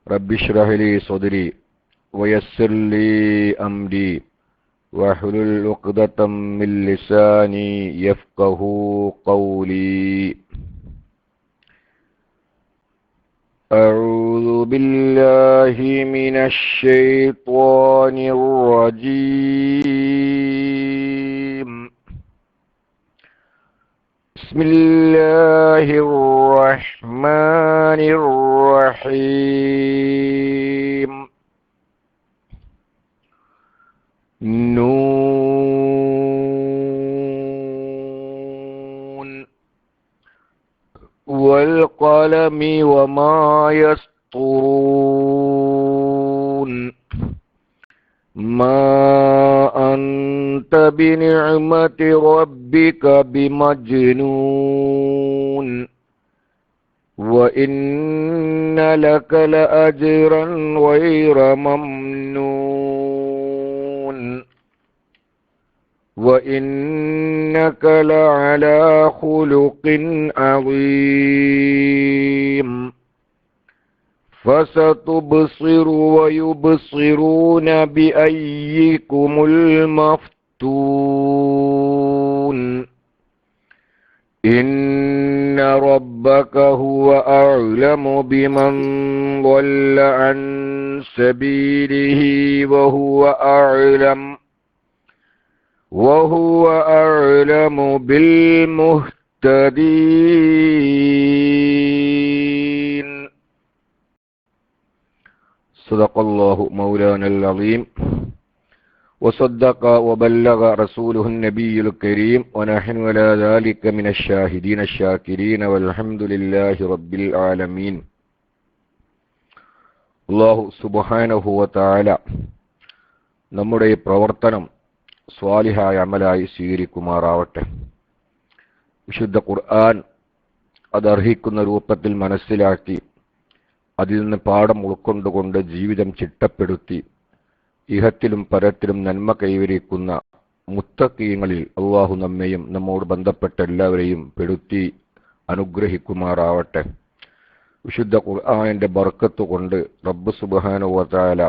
رب اشرح لي صدري ويسر لي أمري واحلل عقدة من لساني يفقه قولي. أعوذ بالله من الشيطان الرجيم. بسم الله الرحمن الرحيم. نون والقلم وما يسطرون. ما أنت بنعمة ربك بمجنون وإن لك لأجرا غير ممنون وإنك لعلى خلق عظيم. فستبصر ويبصرون بأيكم المفتون. إن ربك هو أعلم بمن ضل عن سبيله وهو أعلم بالمهتدين. صدق الله مولانا العظيم وصدق وبلغ رسوله النبي الكريم ونحن على ذلك من الشاهدين الشاكرين والحمد لله رب العالمين. അല്ലാഹു സുബ്ഹാനഹു വ തആല നമ്മുടെ ഈ പ്രവർത്തനം സ്വാലിഹായ അമലായി സ്വീകരിക്കുമാറാവട്ടെ. വിശുദ്ധ ഖുർആൻ അതർഹിക്കുന്ന രൂപത്തിൽ മനസ്സിലാക്കി അതിൽ നിന്ന് പാഠം ഉൾക്കൊണ്ടുകൊണ്ട് ജീവിതം ചിട്ടപ്പെടുത്തി ഇഹത്തിലും പരത്തിലും നന്മ കൈവരിക്കുന്ന മുത്തഖീങ്ങളിൽ അല്ലാഹു നമ്മെയും നമ്മോട് ബന്ധപ്പെട്ട എല്ലാവരെയും പെടുത്തി അനുഗ്രഹിക്കുമാറാവട്ടെ. വിശുദ്ധ ഖുർആനിന്റെ ബർക്കത്ത് കൊണ്ട് റബ്ബ് സുബ്ഹാനഹു വ തആല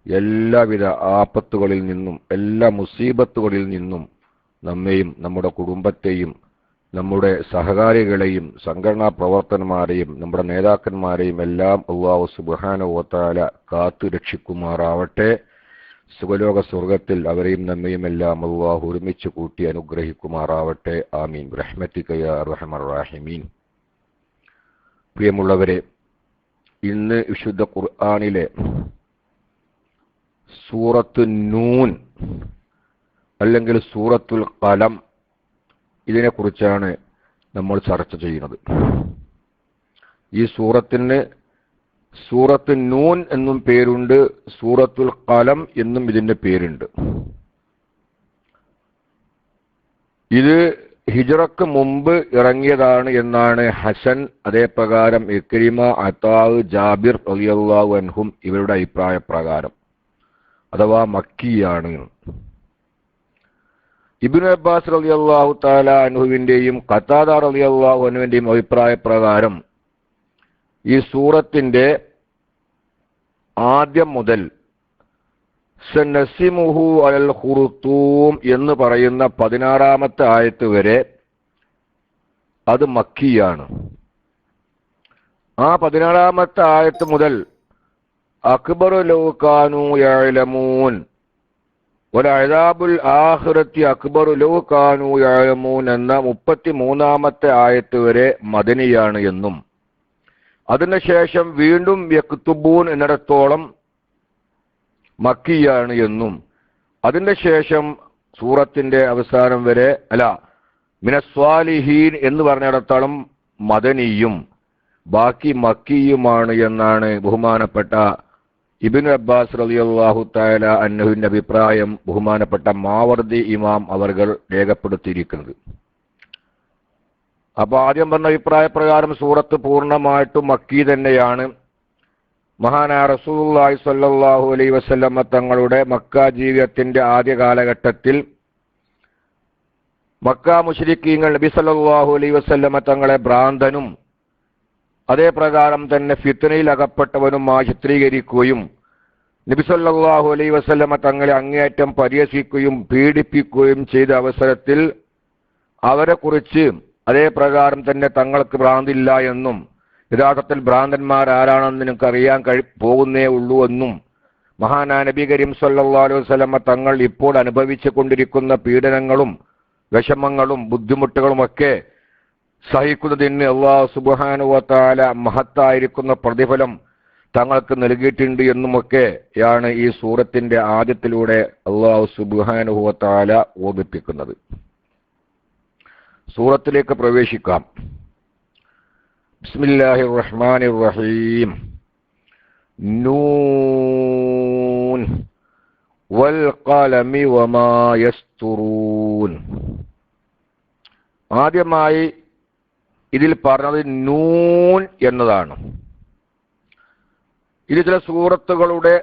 എല്ലാവിധ ആപത്തുകളിൽ നിന്നും എല്ലാ മുസീബത്തുകളിൽ നിന്നും നമ്മെയും നമ്മുടെ കുടുംബത്തെയും നമ്മുടെ സഹകാരികളെയും സംഘടനാ പ്രവർത്തകന്മാരെയും നമ്മുടെ നേതാക്കന്മാരെയും എല്ലാം അല്ലാഹു സുബ്ഹാനഹു വ തആല കാത്തു രക്ഷിക്കുമാറാവട്ടെ. സുഖലോക സ്വർഗത്തിൽ അവരെയും നമ്മയും എല്ലാം അല്ലാഹു ഒരുമിച്ച് കൂട്ടി അനുഗ്രഹിക്കുമാറാവട്ടെ. ആമീൻ റഹ്മതിക യാ അർഹമർ റഹീമീൻ. പ്രിയമുള്ളവരെ, ഇന്ന് വിശുദ്ധ ഖുർആനിലെ സൂറത്ത് നൂൻ അല്ലെങ്കിൽ സൂറത്തുൽ ഖലം ഇതിനെക്കുറിച്ചാണ് നമ്മൾ ചർച്ച ചെയ്യുന്നത്. ഈ സൂറത്തിന് സൂറത്ത് നൂൻ എന്നും പേരുണ്ട്, സൂറത്തുൽ ഖലം എന്നും ഇതിന്റെ പേരുണ്ട്. ഇത് ഹിജ്റക്ക് മുമ്പ് ഇറങ്ങിയതാണ് എന്നാണ് ഹസൻ, അതേപ്രകാരം ഇക്രിമ, അതാവ്, ജാബിർ റളിയല്ലാഹു അൻഹും ഇവരുടെ അഭിപ്രായ പ്രകാരം, അഥവാ മക്കിയാണ്. ഇബ്നു അബ്ബാസ് റളിയല്ലാഹു തആല അൻഹുവിന്റെയും ഖതാദ റളിയല്ലാഹു അൻഹുവിന്റെയും അഭിപ്രായ പ്രകാരം ഈ സൂറത്തിന്റെ ആദ്യം മുതൽ സനസിമുഹു അലൽ ഖുർതൂം എന്ന് പറയുന്ന 16-ാമത്തെ ആയത്ത് വരെ അത് മക്കിയാണ്. ആ 16-ാമത്തെ ആയത്ത് മുതൽ അക്ബറു ലൗ കാനൂ യഅലമൂൻ വലഅദാബുൽ ആഖിറത്തി അക്ബറു ലൗ കാനൂ യഅലമൂൻ എന്ന 33-ാമത്തെ ആയത്ത് വരെ മദനിയാണ് എന്നും അതിനുശേഷം വീണ്ടും യക്തുബൂൻ എന്നിടത്തോളം മക്കിയാണ് എന്നും അതിന്റെ ശേഷം സൂറത്തിന്റെ അവസാനം വരെ മിനസ്വാലിഹീൻ എന്ന് പറഞ്ഞിടത്തോളം മദനിയും ബാക്കി മക്കിയുമാണ് എന്നാണ് ബഹുമാനപ്പെട്ട ഇബ്നു അബ്ബാസ് റളിയല്ലാഹു തആല അൻഹുവിന്റെ അഭിപ്രായം ബഹുമാനപ്പെട്ട മാവർദി ഇമാം അവർകൾ രേഖപ്പെടുത്തിയിരിക്കുന്നത്. അപ്പൊ ആദ്യം പറഞ്ഞ അഭിപ്രായ പ്രകാരം സൂറത്ത് പൂർണ്ണമായിട്ടും മക്കി തന്നെയാണ്. മഹാനായ റസൂലുള്ളാഹി സ്വല്ലല്ലാഹു അലൈഹി വസല്ലമ തങ്ങളുടെ മക്ക ജീവിതത്തിന്റെ ആദ്യ കാലഘട്ടത്തിൽ മക്ക മുശ്രിക്കീങ്ങൾ നബി സല്ലല്ലാഹു അലൈഹി വസല്ലമ തങ്ങളെ ഭ്രാന്തനും അതേ പ്രകാരം തന്നെ ഫിത്നയിൽ അകപ്പെട്ടവനുമായി ചിത്രീകരിക്കുകയും നബി സല്ലല്ലാഹു അലൈഹി വസല്ലമ തങ്ങളെ അങ്ങേയറ്റം പരിഹസിക്കുകയും പീഡിപ്പിക്കുകയും ചെയ്ത അവസരത്തിൽ അവരെ കുറിച്ച് അതേ പ്രകാരം തന്നെ തങ്ങൾക്ക് ഭ്രാന്തില്ല എന്നും യഥാർത്ഥത്തിൽ ഭ്രാന്തന്മാരാരാണെന്ന് നിങ്ങൾക്ക് അറിയാൻ പോകുന്നേ ഉള്ളൂ എന്നും മഹാനായ നബി കരീം സല്ലല്ലാഹു അലൈഹി വസല്ലമ തങ്ങൾ ഇപ്പോൾ അനുഭവിച്ചു കൊണ്ടിരിക്കുന്ന പീഡനങ്ങളും വിഷമങ്ങളും ബുദ്ധിമുട്ടുകളുമൊക്കെ സഹിക്കുന്നതിന് അല്ലാഹു സുബ്ഹാനഹു വ തആല മഹത്തായിരിക്കുന്ന പ്രതിഫലം തങ്ങൾക്ക് നൽകിയിട്ടുണ്ട് എന്നുമൊക്കെയാണ് ഈ സൂറത്തിന്റെ ആദ്യത്തിലൂടെ അല്ലാഹു സുബ്ഹാനഹു വ തആല ഓർമ്മിപ്പിക്കുന്നത്. സൂറത്തിലേക്ക് പ്രവേശിക്കാം. ബിസ്മില്ലാഹിർ റഹ്മാനിർ റഹീം. നൂൻ വൽ ഖലമി വമാ യസ്തുറൂൻ. ആദ്യമായി ഇതിൽ പറഞ്ഞത് നൂൻ എന്നതാണ്. ഇത് ചില സൂറത്തുകളുടെ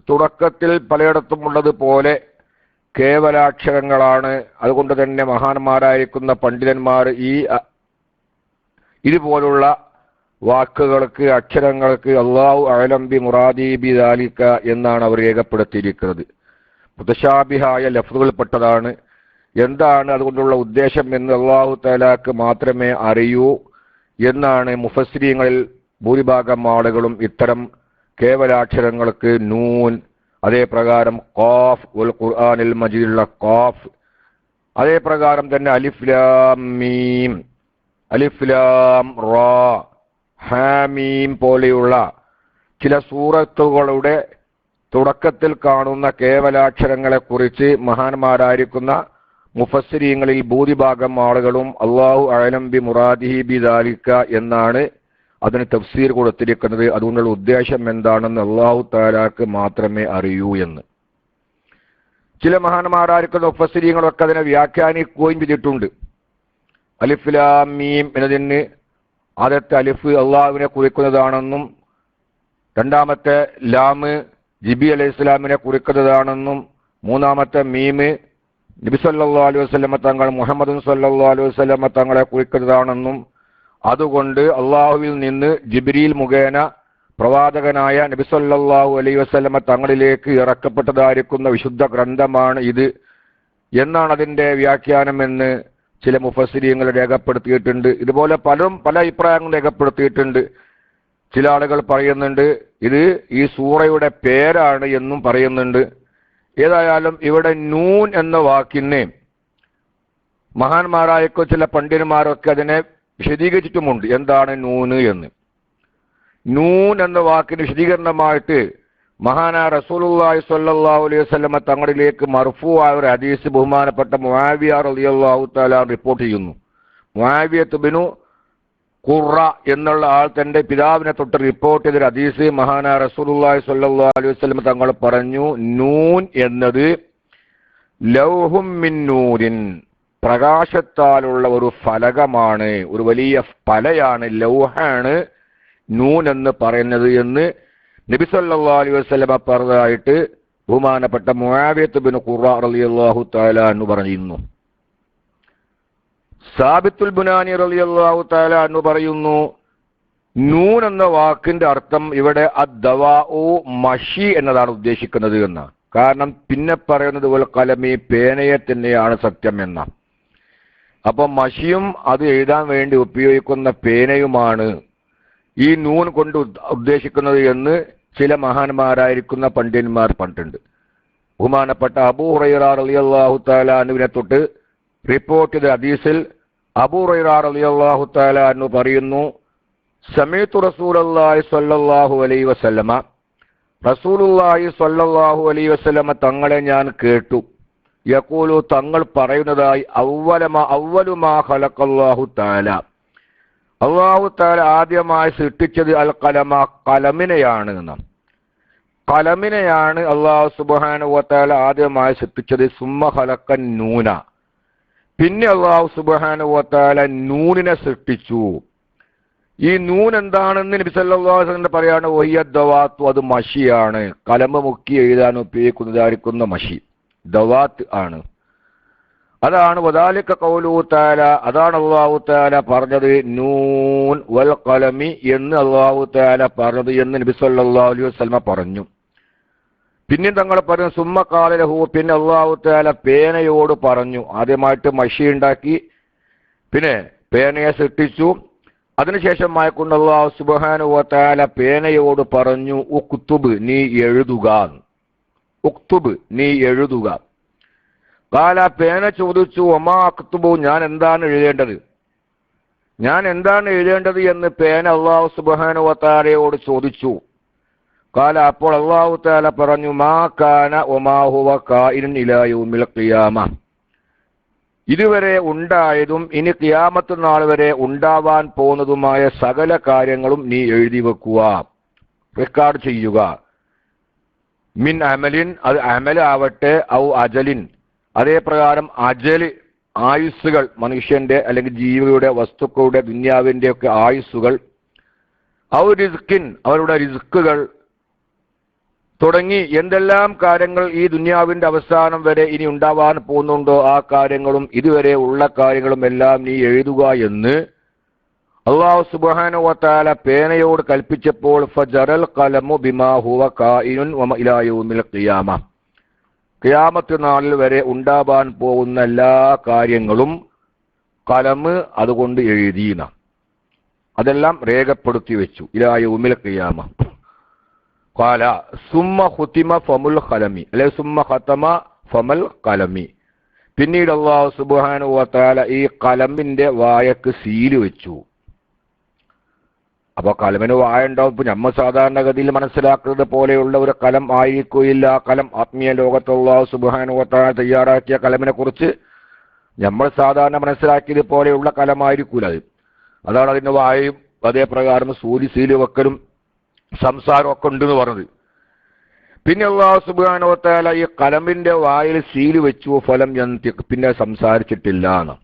തുടക്കത്തിൽ പലയിടത്തും ഉള്ളതുപോലെ കേവലാക്ഷരങ്ങളാണ്. അതുകൊണ്ട് തന്നെ മഹാന്മാരായിരിക്കുന്ന പണ്ഡിതന്മാർ ഇതുപോലുള്ള വാക്കുകൾക്ക്, അക്ഷരങ്ങൾക്ക് അല്ലാഹു അഅലം ബി മുറാദി ബി ദാലിക എന്നാണ് അവർ രേഖപ്പെടുത്തിയിരിക്കുന്നത്. മുതശാബിഹായ ലഫ്ളുകൾപ്പെട്ടതാണ്. എന്താണ് അതുകൊണ്ടുള്ള ഉദ്ദേശം എന്ന് അല്ലാഹു തആലാക്ക് മാത്രമേ അറിയൂ എന്നാണ് മുഫസ്സിരീങ്ങളിൽ ഭൂരിഭാഗം ആളുകളും ഇത്തരം കേവലാക്ഷരങ്ങൾക്ക് നൂൻ, അതേ പ്രകാരം ഖാഫ് വൽ ഖുർആനിൽ മജീദിലുള്ള ഖാഫ്, അതേ പ്രകാരം തന്നെ അലിഫ് ലാം മീം, അലിഫ് ലാം റാ, ഹാമീം പോലെയുള്ള ചില സൂറത്തുകളുടെ തുടക്കത്തിൽ കാണുന്ന കേവലാക്ഷരങ്ങളെ കുറിച്ച് മഹാന്മാരായിരിക്കുന്ന മുഫസ്സിരീങ്ങളിൽ ഭൂരിഭാഗം ആളുകളും അല്ലാഹു അഅലം ബി മുറാദിഹി ബി ദാലിക എന്നാണ് അതിന് തഫ്സീർ കൊടുത്തിരിക്കുന്നത്. അതുകൊണ്ടുള്ള ഉദ്ദേശം എന്താണെന്ന് അല്ലാഹു തആലാക്ക് മാത്രമേ അറിയൂ എന്ന്. ചില മഹാന്മാരായിരിക്കുന്ന മുഫസ്സിരീങ്ങളൊക്കെ അതിനെ വ്യാഖ്യാനിക്കുകയും ചെയ്തിട്ടുണ്ട്. അലിഫ് ലാം മീം എന്നതിന് ആദ്യത്തെ അലിഫ് അള്ളാഹുവിനെ കുറിക്കുന്നതാണെന്നും രണ്ടാമത്തെ ലാമ് ജിബി അലൈഹി ഇസ്ലാമിനെ കുറിക്കുന്നതാണെന്നും മൂന്നാമത്തെ മീമ് നബി സല്ലല്ലാഹു അലൈഹി വസല്ലമ തങ്ങൾ മുഹമ്മദ് സല്ലല്ലാഹു അലൈഹി വസല്ലമ തങ്ങളെ കുറിക്കുന്നതാണെന്നും അതുകൊണ്ട് അള്ളാഹുവിൽ നിന്ന് ജിബ്രീൽ മുഖേന പ്രവാചകനായ നബി സല്ലല്ലാഹു അലൈഹി വസല്ലമ തങ്ങളിലേക്ക് ഇറക്കപ്പെട്ടതായിരിക്കുന്ന വിശുദ്ധ ഗ്രന്ഥമാണ് ഇത് എന്നാണ് അതിൻ്റെ വ്യാഖ്യാനം എന്ന് ചില മുഫസ്സിരീങ്ങൾ രേഖപ്പെടുത്തിയിട്ടുണ്ട്. ഇതുപോലെ പലരും പല അഭിപ്രായങ്ങളും രേഖപ്പെടുത്തിയിട്ടുണ്ട്. ചില ആളുകൾ പറയുന്നുണ്ട് ഇത് ഈ സൂറയുടെ പേരാണ് എന്നും പറയുന്നുണ്ട്. ഏതായാലും ഇവിടെ നൂൻ എന്ന വാക്കിന് മഹാന്മാരായ ചില പണ്ഡിതന്മാരൊക്കെ അതിനെ വിശദീകരിച്ചിട്ടുമുണ്ട്. എന്താണ് നൂന് എന്ന്. നൂൻ എന്ന വാക്കിന് വിശദീകരണമായിട്ട് മഹാനായ റസൂലുള്ളാഹി സ്വല്ലല്ലാഹു അലൈഹി വസല്ലമ തങ്ങളിലേക്ക് മർഫൂആയ ഒരു ഹദീസ് ബഹുമാനപ്പെട്ട മുആവിയ റളിയല്ലാഹു തആല റിപ്പോർട്ട് ചെയ്യുന്നു. മുആവിയത്ത് ബിനു ഖുറ എന്നുള്ള ആൾ തന്റെ പിതാവിനെ തൊട്ട് റിപ്പോർട്ട് ചെയ്തൊരു ഹദീസ് മഹാനായ റസൂലുള്ളാഹി സ്വല്ലല്ലാഹു അലൈഹി വസല്ലമ തങ്ങൾ പറഞ്ഞു, നൂൻ എന്നത് ലൗഹും മിൻ നൂരിൻ, പ്രകാശത്താലുള്ള ഒരു ഫലകമാണ്, ഒരു വലിയ പലയാണ്, ലൗഹാണ് നൂൻ എന്ന് പറയുന്നത് എന്ന് നബി സല്ലല്ലാഹു അലൈഹി വസല്ലമ പറഞ്ഞതായിട്ട് ബഹുമാനപ്പെട്ട മുആവിയത്ത് ബിൻ ഖുറ റളിയല്ലാഹു തആല അൻഹു പറയുന്നു. സാബിത്തുൽ ബുനാനി റളിയല്ലാഹു തആല അൻഹു പറയുന്നു, നൂൻ എന്ന വാക്കിന്റെ അർത്ഥം ഇവിടെ അദ്ദവാഉ മഷി എന്നതാണ് ഉദ്ദേശിക്കുന്നത് എന്നാണ്. കാരണം പിന്നെ പറയുന്നത് പോലെ കലമി പേനയെ തന്നെയാണ് സത്യം എന്ന. അപ്പൊ മഷിയും അത് എഴുതാൻ വേണ്ടി ഉപയോഗിക്കുന്ന പേനയുമാണ് ഈ നൂൻ കൊണ്ട് ഉദ്ദേശിക്കുന്നത് എന്ന് ചില മഹാന്മാരായിരിക്കുന്ന പണ്ഡിതന്മാർ പറഞ്ഞിട്ടുണ്ട്. ബഹുമാനപ്പെട്ട അബൂ ഹുറൈറ റളിയല്ലാഹു തആല അൻഹുവിനെ തൊട്ട് റിപ്പോർട്ട് ചെയ്ത ഹദീസിൽ അബൂ ഹുറൈറ റളിയല്ലാഹു തആല അൻഹു പറയുന്നു, സമീഅതു റസൂലുള്ളാഹി സ്വല്ലല്ലാഹു അലൈഹി വസല്ലമ, റസൂലുള്ളാഹി സ്വല്ലല്ലാഹു അലൈഹി വസല്ലമ തങ്ങളെ ഞാൻ കേട്ടു, യഖൂലു തങ്ങൾ പറയുന്നതായി, അവ്വലു മാ ഖലഖല്ലാഹു തആല, അല്ലാഹു തആല ആദ്യമായി സൃഷ്ടിച്ചത് അൽ ഖലമ, ഖലമിനെയാണ് എന്നാണ്. ഖലമിനെയാണ് അല്ലാഹു സുബ്ഹാനഹു വ തആല ആദ്യമായി സൃഷ്ടിച്ചത്. സുമ്മ ഖലഖൻ നൂന, പിന്നെ അല്ലാഹു സുബ്ഹാനഹു വ തആല നൂനിനെ സൃഷ്ടിച്ചു. ഈ നൂൻ എന്താണെന്ന് നബി സല്ലല്ലാഹു അലൈഹി വസല്ലം പറയാണ്, വഹിയ ദവാത്ത്, അത് മഷിയാണ്, കലമ മുക്കി എഴുതാൻ ഉപയോഗിക്കുന്നതായിരിക്കുന്ന മഷി ദവാത്ത് ആണ്. അതാണ് വദാലിക ഖൗലുഹു തആല, അതാണ് അല്ലാഹു തആല പറഞ്ഞത് നൂൻ വൽ ഖലമി എന്ന് അല്ലാഹു തആല പറഞ്ഞത് എന്ന് നബി സല്ലല്ലാഹു അലൈഹി വസല്ലം പറഞ്ഞു. പിന്നെ തങ്ങൾ പറഞ്ഞു സുമ്മ ഖാല ലഹു, പിന്നെ അല്ലാഹു തആല പേനയോട് പറഞ്ഞു. ആദ്യമായിട്ട് മഷി ഉണ്ടാക്കി, പിന്നെ പേനയെ സൃഷ്ടിച്ചു. അതിനുശേഷം കൊണ്ട് അല്ലാഹു സുബ്ഹാനഹു വ തആല പേനയോട് പറഞ്ഞു ഉക്തുബ്, നീ എഴുതുക. ഉക്തുബ്, നീ എഴുതുക. ഖാല, പേന ചോദിച്ചു വമാ അക്തുബു, ഞാൻ എന്താണ് എഴുതേണ്ടത്, ഞാൻ എന്താണ് എഴുതേണ്ടത് എന്ന് പേന അല്ലാഹു സുബ്ഹാനഹു വ തആലയോട് ചോദിച്ചു. ഖാല, അപ്പോൾ അല്ലാഹു തആല പറഞ്ഞു മാ കാന വമാ ഹുവ കായിനുൻ ഇലാ യൗമിൽ ഖിയാമ, ഇതുവരെ ഉണ്ടായതും ഇനി ഖിയാമത്ത് നാൾ വരെ ഉണ്ടാവാൻ പോകുന്നതുമായ സകല കാര്യങ്ങളും നീ എഴുതി വെക്കുക, റെക്കോർഡ് ചെയ്യുക. മിൻ അമലിൻ, അത് അമലാവട്ടെ, ഔ അജലിൻ, അതേപ്രകാരം അജല് ആയുസ്സുകൾ, മനുഷ്യന്റെ അല്ലെങ്കിൽ ജീവിയുടെ വസ്തുക്കളുടെ ദുന്യാവിന്റെ ഒക്കെ ആയുസ്സുകൾ, ഔ റിസ്കിൻ, അവരുടെ റിസ്കുകൾ തുടങ്ങി എന്തെല്ലാം കാര്യങ്ങൾ ഈ ദുന്യാവിന്റെ അവസാനം വരെ ഇനി ഉണ്ടാവാൻ പോകുന്നുണ്ടോ ആ കാര്യങ്ങളും ഇതുവരെ ഉള്ള കാര്യങ്ങളും എല്ലാം നീ എഴുതുക എന്ന് അല്ലാഹു സുബ്ഹാനഹു വ തആല പേനയോട് കൽപ്പിച്ചപ്പോൾ ഫജറൽ ഖലമു ബിമാ ഹുവ കായിനുൻ വ ഇലാ യൗമിൽ ഖിയാമ, ഖിയാമത്ത് നാളിൽ വരെ ഉണ്ടാവാൻ പോകുന്ന എല്ലാ കാര്യങ്ങളും കലമ് അതുകൊണ്ട് എഴുതിന, അതെല്ലാം രേഖപ്പെടുത്തി വെച്ചു. ഇലാ യൗമിൽ ഖിയാമ. ഖാല സുമ്മ ഖുതിമ ഫമുൽ ഖലമി, അല്ലെ സുമ്മ ഖതമ ഫമൽ ഖലമി, പിന്നീട് അല്ലാഹു സുബ്ഹാനഹു വ തആല ഈ കലമിന്റെ വായക്ക് സീല് വെച്ചു. അപ്പൊ കലമിന് വായ ഉണ്ടാവും. ഇപ്പൊ നമ്മൾ സാധാരണഗതിയിൽ മനസ്സിലാക്കുന്നത് പോലെയുള്ള ഒരു കലം ആയിരിക്കുകയില്ല. കലം ആത്മീയ ലോകത്ത് അല്ലാഹു സുബ്ഹാനഹു വ തആല തയ്യാറാക്കിയ കലമിനെ കുറിച്ച് നമ്മൾ സാധാരണ മനസ്സിലാക്കിയത് പോലെയുള്ള കലമായിരിക്കൂല അത്. അതാണ് അതിന്റെ വായയും അതേപ്രകാരം സൂര്യ സീല് വെക്കലും സംസാരം ഒക്കെ ഉണ്ടെന്ന് പറഞ്ഞത്. പിന്നെ അല്ലാഹു സുബ്ഹാനഹു വ തആല ഈ കലമിന്റെ വായിൽ സീല് വെച്ചു. ഫലം യന്തിഖ്, പിന്നെ സംസാരിച്ചിട്ടില്ല എന്ന്.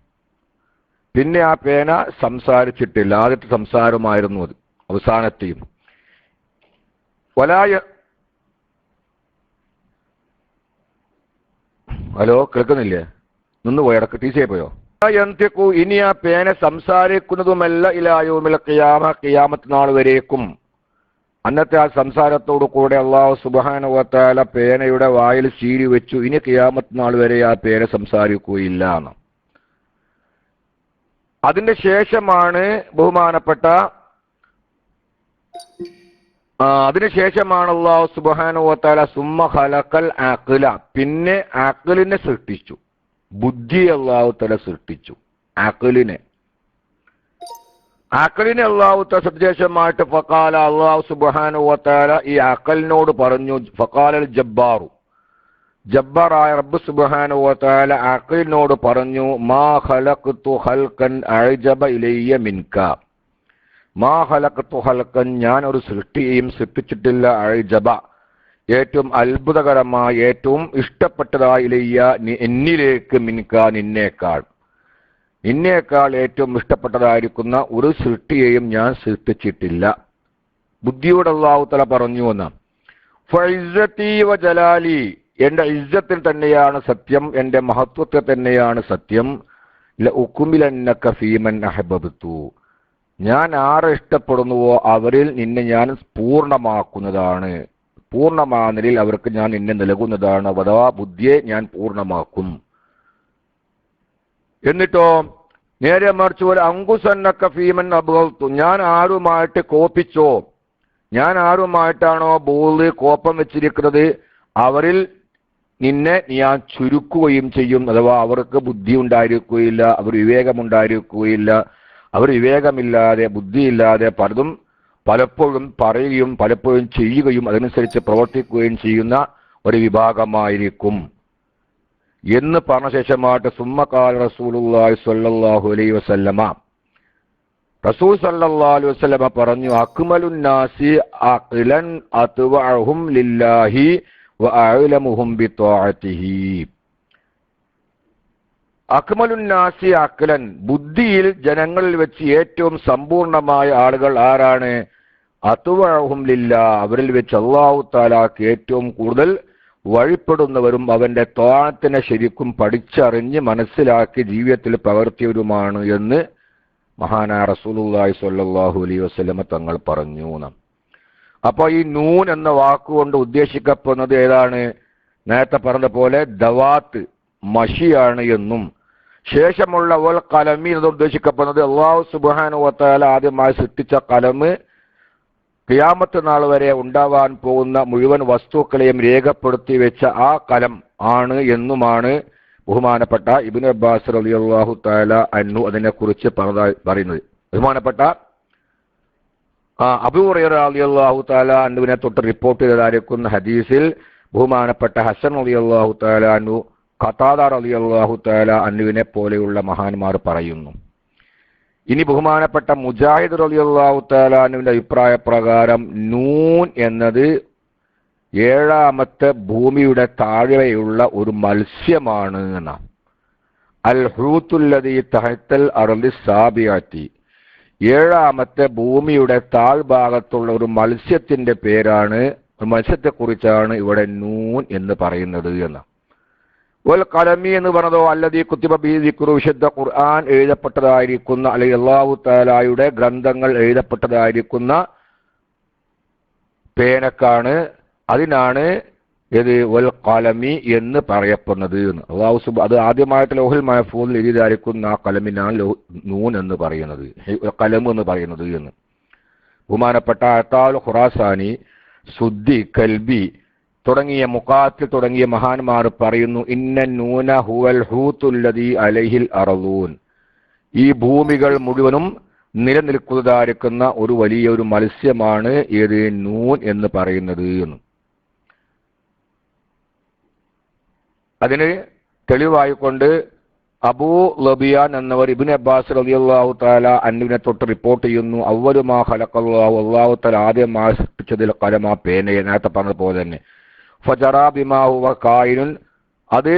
പിന്നെ ആ പേന സംസാരിച്ചിട്ടില്ല. ആദ്യത്തെ സംസാരമായിരുന്നു അത്, അവസാനത്തെയും. ഹലോ, കേൾക്കുന്നില്ലേ? നിന്നുപോയി, ഇടക്ക് ടീച്ചേ പോയോ? യന്തിഖു, ഇനി ആ പേന സംസാരിക്കുന്നതുമല്ല ഇലാ യൗമിൽ ഖിയാമ, ഖിയാമത്ത് നാൾ വരേക്കും. അന്നത്തെ ആ സംസാരത്തോടു കൂടെ അല്ലാഹു സുബ്ഹാനഹു വ തആല പേനയുടെ വായിൽ സീല് വെച്ചു. ഇനി ഖിയാമത്ത് നാൾ വരെ ആ പേന സംസാരിക്കുകയില്ല എന്ന്. അതിന്റെ ശേഷമാണ് ബഹുമാനപ്പെട്ട അതിനുശേഷമാണ് അല്ലാഹു സുബ്ഹാനഹു വ തആല സുമ്മ ഖലഖൽ അഖ്ല, പിന്നെ അഖ്ലിനെ സൃഷ്ടിച്ചു. ബുദ്ധി അല്ലാഹു തആല സൃഷ്ടിച്ചു. അഖ്ലിനെ അള്ളാഹു സൃഷ്ടിശേഷമായിട്ട് ഫഖാല, അല്ലാഹു സുബ്ഹാനഹു വ തആല ഈ അഖലിനോട് പറഞ്ഞു. ഫഖാലൽ ജബ്ബാറു, ജബ്ബാറായ റബ്ബ് സുബ്ഹാനഹു വ തആല അഖലിനോട് പറഞ്ഞു മാ ഖലഖ്തു ഖൽഖൻ അഅജബ ഇലയ്യ മിൻക, മാ ഖലഖ്തു ഖൽഖൻ, ഞാൻ ഒരു സൃഷ്ടിയെയും സൃഷ്ടിച്ചിട്ടില്ല, അഅജബ, ഏറ്റവും അത്ഭുതകരമായ ഏറ്റവും ഇഷ്ടപ്പെട്ടതായ ഇലയ്യ, എന്നിലേക്ക്, മിൻക, നിന്നേക്കാൾ ഏറ്റവും ഇഷ്ടപ്പെട്ടതായിരിക്കുന്ന ഒരു സൃഷ്ടിയെയും ഞാൻ സൃഷ്ടിച്ചിട്ടില്ല. ബുദ്ധിയോട് അല്ലാഹു തആല പറഞ്ഞു എന്ന്. ഫഇസ്സതി വ ജലാലി, എന്റെ ഇസ്സത്തിൽ തന്നെയാണ് സത്യം, എന്റെ മഹത്വത്തെ തന്നെയാണ് സത്യം. ലഉക്മിലന്നക ഫീമൻ അഹബബ്തു, ഞാൻ ആരെ ഇഷ്ടപ്പെടുന്നുവോ അവരിൽ നിന്നെ ഞാൻ പൂർണ്ണമാക്കുന്നതാണ്, പൂർണ്ണമായ നിലയിൽ അവർക്ക് ഞാൻ നിന്നെ നൽകുന്നതാണ്. അഥവാ ബുദ്ധിയെ ഞാൻ പൂർണ്ണമാക്കും. എന്നിട്ടോ നേരെ മറിച്ച് പോലെ അങ്കുസന്നക ഫീമൻ അബ്ഗൽതു, ഞാൻ ആരുമായിട്ട് കോപ്പിച്ചോ, ഞാൻ ആരുമായിട്ടാണോ ബോള് കോപ്പം വെച്ചിരിക്കുന്നത് അവരിൽ നിന്നെ ഞാൻ ചുരുക്കുകയും ചെയ്യും. അഥവാ അവർക്ക് ബുദ്ധി ഉണ്ടായിരിക്കുകയില്ല, അവർ വിവേകമുണ്ടായിരിക്കുകയില്ല. അവർ വിവേകമില്ലാതെ ബുദ്ധിയില്ലാതെ പലതും പലപ്പോഴും പറയുകയും പലപ്പോഴും ചെയ്യുകയും അതനുസരിച്ച് പ്രവർത്തിക്കുകയും ചെയ്യുന്ന ഒരു വിഭാഗമായിരിക്കും എന്ന് പറഞ്ഞ ശേഷമായിട്ട് സുമ്മ ഖാല റസൂലുള്ളാഹി സ്വല്ലല്ലാഹു അലൈഹി വസല്ലമ, റസൂൽ സല്ലല്ലാഹു അലൈഹി വസല്ലമ പറഞ്ഞു അക്മലുൻ നാസി അഖ്ലൻ അത്വഅഹും ലില്ലാഹി വ അഅലമുഹും ബിത്വാഅതിഹി. അക്മലുൻ നാസി അഖ്ലൻ, ബുദ്ധിയിൽ ജനങ്ങളിൽ വെച്ച് ഏറ്റവും സമ്പൂർണമായ ആളുകൾ ആരാണ്? അത്വഅഹും ലില്ലാഹ്, അവരിൽ വെച്ച് അല്ലാഹു തആലക്ക് ഏറ്റവും കൂടുതൽ വഴിപ്പെടുന്നവരും അവന്റെ ത്വാഅത്തിനെ ശരിക്കും പഠിച്ചറിഞ്ഞ് മനസ്സിലാക്കി ജീവിതത്തിൽ പകർത്തിയവരുമാണ് എന്ന് മഹാനായ റസൂലുള്ളാഹി സ്വല്ലല്ലാഹു അലൈഹി വസല്ലമ തങ്ങൾ പറഞ്ഞു. അപ്പോൾ ഈ നൂൻ എന്ന വാക്കുകൊണ്ട് ഉദ്ദേശിക്കപ്പെടുന്നത് ഏതാണ്? നേരത്തെ പറഞ്ഞ പോലെ ദവാത്ത് മഷിയാണ് എന്നും ശേഷമുള്ള വൽ കലമി എന്ന് ഉദ്ദേശിക്കപ്പെടുന്നത് അല്ലാഹു സുബ്ഹാനഹു വ തആല ആദ്യമായി സൃഷ്ടിച്ച കലമ് ഖിയാമത്ത് നാൾ വരെ ഉണ്ടാവാൻ പോകുന്ന മുഴുവൻ വസ്തുക്കളെയും രേഖപ്പെടുത്തി വെച്ച ആ കലം ആണ് എന്നുമാണ് ബഹുമാനപ്പെട്ട ഇബ്നു അബ്ബാസ് റളിയല്ലാഹു തആല അൻഹു അതിനെക്കുറിച്ച് പറയുന്നത്. ബഹുമാനപ്പെട്ട അബൂ ഹുറൈറ റളിയല്ലാഹു തആല അൻഹുവിനെ തൊട്ട് റിപ്പോർട്ട് ചെയ്തതായിരിക്കുന്ന ഹദീസിൽ ബഹുമാനപ്പെട്ട ഹസൻ റളിയല്ലാഹു തആല അൻഹു, ഖതാദ റളിയല്ലാഹു തആല അൻഹുവിനെ പോലെയുള്ള മഹാന്മാർ പറയുന്നു. ഇനി ബഹുമാനപ്പെട്ട മുജാഹിദ് റളിയല്ലാഹു തആല അൻഹുവിന്റെ അഭിപ്രായ പ്രകാരം നൂൻ എന്നത് ഏഴാമത്തെ ഭൂമിയുടെ താഴെയുള്ള ഒരു മത്സ്യമാണ് എന്നാണ്. അൽ ഹൂത്തുല്ലദീ തഹ്തൽ അർളി സാബിയത്തി, ഏഴാമത്തെ ഭൂമിയുടെ താഴ്ഭാഗത്തുള്ള ഒരു മത്സ്യത്തിന്റെ പേരാണ്, മത്സ്യത്തെക്കുറിച്ചാണ് ഇവിടെ നൂൻ എന്ന് പറയുന്നത് എന്ന്. വൽ കലമി എന്ന് പറഞ്ഞതോ അല്ലദീ കുത്തിബ ബിഹി ദിക്റു, വിശുദ്ധ ഖുർആൻ എഴുതപ്പെട്ടതായിരിക്കുന്ന അല്ലെങ്കിൽ അല്ലാഹു തആലയുടെ ഗ്രന്ഥങ്ങൾ എഴുതപ്പെട്ടതായിരിക്കുന്ന പേനക്കാണ്, അതിനാണ് ഇത് വൽ കലമി എന്ന് പറയപ്പെടുന്നത് എന്ന്. അല്ലാഹു അത് ആദ്യമായിട്ട് ലൗഹുൽ മഹ്ഫൂദിൽ എഴുതിയതായിരിക്കുന്ന ആ കലമിനാണ് നൂൻ എന്ന് പറയുന്നത്, കലം എന്ന് പറയുന്നത് എന്ന്. ബഹുമാനപ്പെട്ട അത്താൽ ഖുറാസാനി, സുദ്ദി, കൽബി തുടങ്ങിയ മുഖാത്തിൽ തുടങ്ങിയ മഹാന്മാർ പറയുന്നു, ഇന്ന നൂന ഹുവൽ ഹൂത്തുല്ലദീ അലൈഹിൽ അർളൂൻ, ഈ ഭൂമികൾ മുഴുവനും നിലനിൽക്കുന്നതായിരിക്കുന്ന ഒരു വലിയൊരു മത്സ്യമാണ് ഏത് നൂൻ എന്ന് പറയുന്നത് എന്ന്. അതിന് തെളിവായിക്കൊണ്ട് അബൂ ലബിയാൻ എന്നവർ ഇബ്നു അബ്ബാസ് റളിയല്ലാഹു തആല അൻഹുവിനെ തൊട്ട് റിപ്പോർട്ട് ചെയ്യുന്നു, അവ്വലുമാ ഖലഖല്ലാഹു, അല്ലാഹു തആല ആദ്യമായി സൃഷ്ടിച്ചതിൽ കലം, ആ പേനയെ നേരത്തെ പറഞ്ഞ പോലെ തന്നെ. ഫജറാ ബിമാ ഹുവ കായിനുൻ, അത്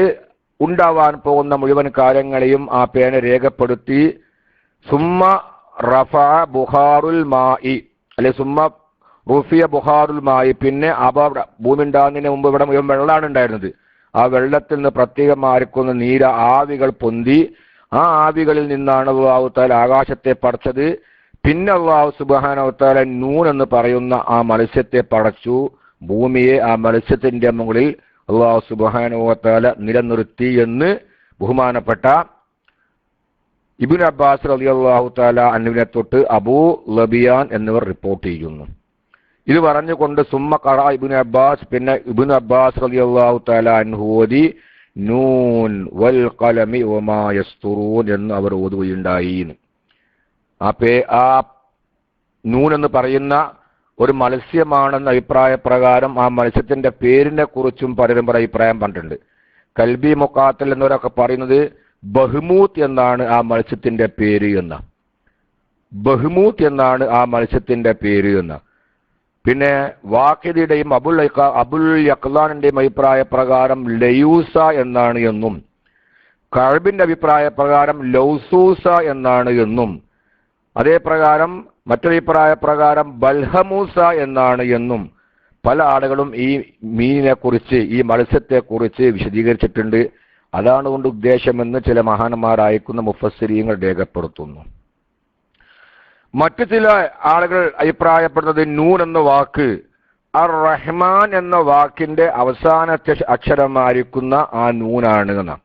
ഉണ്ടാവാൻ പോകുന്ന മുഴുവൻ കാര്യങ്ങളെയും ആ പേന രേഖപ്പെടുത്തി. സുമ്മ റഫഅ ബുഖാറുൽ മായി, അല്ലെ സുമ്മ റുഫിയ ബുഖാറുൽ മായി, പിന്നെ ഭൂമി ഉണ്ടാകുന്നതിന് മുമ്പ് ഇവിടെ മുഴുവൻ വെള്ളമാണ് ഉണ്ടായിരുന്നത്. ആ വെള്ളത്തിൽ നിന്ന് പ്രത്യേകമായിരിക്കുന്ന നീര ആവികൾ പൊന്തി, ആ ആവികളിൽ നിന്നാണ് അല്ലാഹു തആല ആകാശത്തെ പടച്ചത്. പിന്നെ അല്ലാഹു സുബ്ഹാനഹു വ തആല നൂൻ എന്ന് പറയുന്ന ആ മത്സ്യത്തെ പടച്ചു. ഭൂമിയെ ആ മത്സ്യത്തിന്റെ മുകളിൽ അല്ലാഹു സുബ്ഹാനഹു വ തആല നിലനിർത്തി എന്ന് ബഹുമാനപ്പെട്ട ഇബ്നു അബ്ബാസ് റളിയല്ലാഹു തആല അൻഹുവിനെ തൊട്ട് അബൂ ലബിയാൻ എന്നിവർ റിപ്പോർട്ട് ചെയ്യുന്നു. ഇത് പറഞ്ഞുകൊണ്ട് സുമ്മ ഖറഅ ഇബ്നു അബ്ബാസ്, പിന്നെ ഇബ്നു അബ്ബാസ് റളിയല്ലാഹു തആല അൻഹു ഓതി നൂൻ വൽ ഖലമി വമാ യസ്തുറൂൻ എന്ന് അവർ ഓതുകയുണ്ടായി. ആ നൂൻ എന്ന് പറയുന്ന ഒരു മത്സ്യമാണെന്ന അഭിപ്രായ പ്രകാരം ആ മത്സ്യത്തിന്റെ പേരിനെ കുറിച്ചും പലരും അഭിപ്രായം പറഞ്ഞിട്ടുണ്ട്. കൽബി മുഖാത്തൽ എന്നവരൊക്കെ പറയുന്നത് ബഹ്മൂത്ത് എന്നാണ് ആ മത്സ്യത്തിന്റെ പേര് എന്ന്. ബഹ്മൂത്ത് എന്നാണ് ആ മത്സ്യത്തിന്റെ പേര് എന്ന്. പിന്നെ വാഖിദിയുടെയും അബുൽ യഖ്ലാനിന്റെയും അഭിപ്രായ പ്രകാരം ലയൂസ എന്നാണ് എന്നും, കഅബിന്റെ അഭിപ്രായ പ്രകാരം ലൗസൂസ എന്നാണ് എന്നും, അതേ പ്രകാരം മറ്റൊരഭിപ്രായ പ്രകാരം ബൽഹമൂസ എന്നാണ് എന്നും പല ആളുകളും ഈ മീനിനെ കുറിച്ച്, ഈ മത്സ്യത്തെ കുറിച്ച് വിശദീകരിച്ചിട്ടുണ്ട്. അതാണ് കൊണ്ട് ഉദ്ദേശമെന്ന് ചില മഹാന്മാരായിരിക്കുന്ന മുഫസ്സിരീങ്ങൾ രേഖപ്പെടുത്തുന്നു. മറ്റു ചില ആളുകൾ അഭിപ്രായപ്പെടുന്നത് നൂൻ എന്ന വാക്ക് അർ റഹ്മാൻ എന്ന വാക്കിന്റെ അവസാനത്തെ അക്ഷരമായിരിക്കുന്ന ആ നൂനാണ് എന്നാണ്.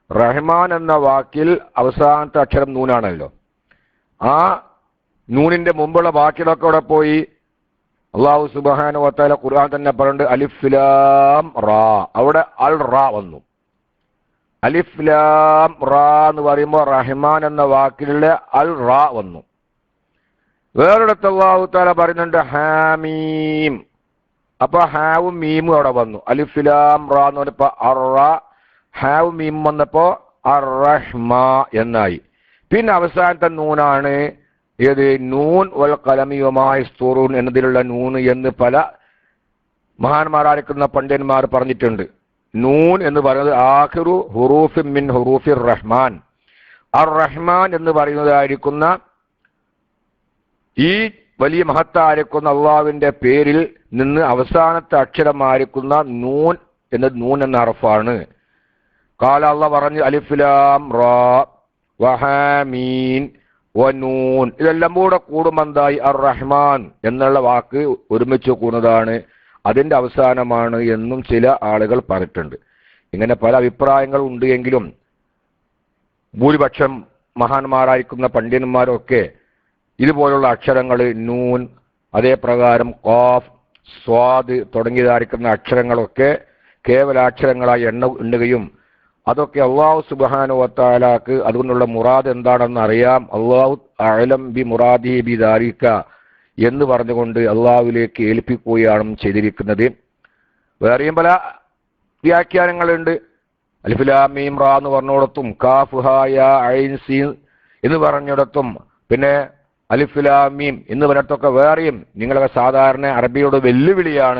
റഹ്മാൻ എന്ന വാക്കിൽ അവസാനത്തെ അക്ഷരം നൂനാണല്ലോ. ആ നൂനിന്റെ മുമ്പുള്ള വാക്കിലൊക്കെ അവിടെ പോയി അല്ലാഹു സുബ്ഹാനഹു വ തആല ഖുർആൻ തന്നെ പറയുന്നുണ്ട് അലിഫ് ലാം റാ, അവിടെ അൽ റാ വന്നു. അലിഫ് ലാം റാ എന്ന് പറയുമ്പോൾ റഹ്മാൻ എന്ന വാക്കിലുള്ള അൽ റാ വന്നു. വേറൊരിടത്ത് അല്ലാഹു തആല പറയുന്നുണ്ട് ഹാമീം, അപ്പൊ ഹാവും മീമും അവിടെ വന്നു. അലിഫ് ലാം റാ എന്ന് പറഞ്ഞപ്പോ അർ റാ, ഹാവും മീമും വന്നപ്പോ അർ റഹ്മ എന്നായി. പിന്നെ അവസാനത്തെ നൂനാണ് ഏത് നൂൻ വൽ ഖലമി വമാ യസ്തുറൂൻ എന്നതിലുള്ള നൂൻ എന്ന് പല മഹാന്മാരായിരിക്കുന്ന പണ്ഡിതന്മാർ പറഞ്ഞിട്ടുണ്ട്. നൂൻ എന്ന് പറയുന്നത് ആഖിറു ഹുറൂഫിൻ മിൻ ഹുറൂഫിർ റഹ്മാൻ, അർ റഹ്മാൻ എന്ന് പറയുന്നതായിരിക്കുന്ന ഈ വലിയ മഹത്തായിരിക്കുന്ന അള്ളാഹുവിന്റെ പേരിൽ നിന്ന് അവസാനത്തെ അക്ഷരമായിരിക്കുന്ന നൂൻ എന്നത് നൂൻ എന്ന ഹർഫാണ്. ഖാല അല്ലാഹ് പറഞ്ഞു അലിഫ് ലാം റാ വഹാമീൻ വനൂൻ, ഇതെല്ലാം കൂടെ കൂടുമ്പോൾ എന്തായി അർ റഹ്മാൻ എന്നുള്ള വാക്ക് ഒരുമിച്ച് കൂടുന്നതാണ്, അതിന്റെ അവസാനമാണ് എന്നും ചില ആളുകൾ പറഞ്ഞിട്ടുണ്ട്. ഇങ്ങനെ പല അഭിപ്രായങ്ങൾ ഉണ്ട് എങ്കിലും ഭൂരിപക്ഷം മഹാന്മാരായിരിക്കുന്ന പണ്ഡിതന്മാരൊക്കെ ഇതുപോലുള്ള അക്ഷരങ്ങൾ നൂൻ, അതേ പ്രകാരം ഖാഫ്, സ്വാദ് തുടങ്ങിയതായിരിക്കുന്ന അക്ഷരങ്ങളൊക്കെ കേവലാക്ഷരങ്ങളായി എണ്ണുകയും അതൊക്കെ അള്ളാഹു സുബ്ഹാനഹു വ തആലക്ക് അതുകൊണ്ടുള്ള മുറാദ് എന്താണെന്ന് അറിയാം, അള്ളാഹു അഅലം ബി മുറാദിഹി ബി ദാലിക എന്ന് പറഞ്ഞുകൊണ്ട് അള്ളാഹുവിലേക്ക് ഏൽപ്പിക്കുകയാണ് ചെയ്തിരിക്കുന്നത്. വേറെയും പല വ്യാഖ്യാനങ്ങളുണ്ട്. അലിഫ് ലാം മീം റാ എന്ന് പറഞ്ഞിടത്തും കാഫ് ഹാ യാ ഐൻ സീൻ എന്ന് പറഞ്ഞിടത്തും പിന്നെ അലിഫ് ലാം മീം എന്ന് പറഞ്ഞിടത്തൊക്കെ വേറെയും നിങ്ങളൊക്കെ സാധാരണ അറബിയോട് വെല്ലുവിളിയാണ്.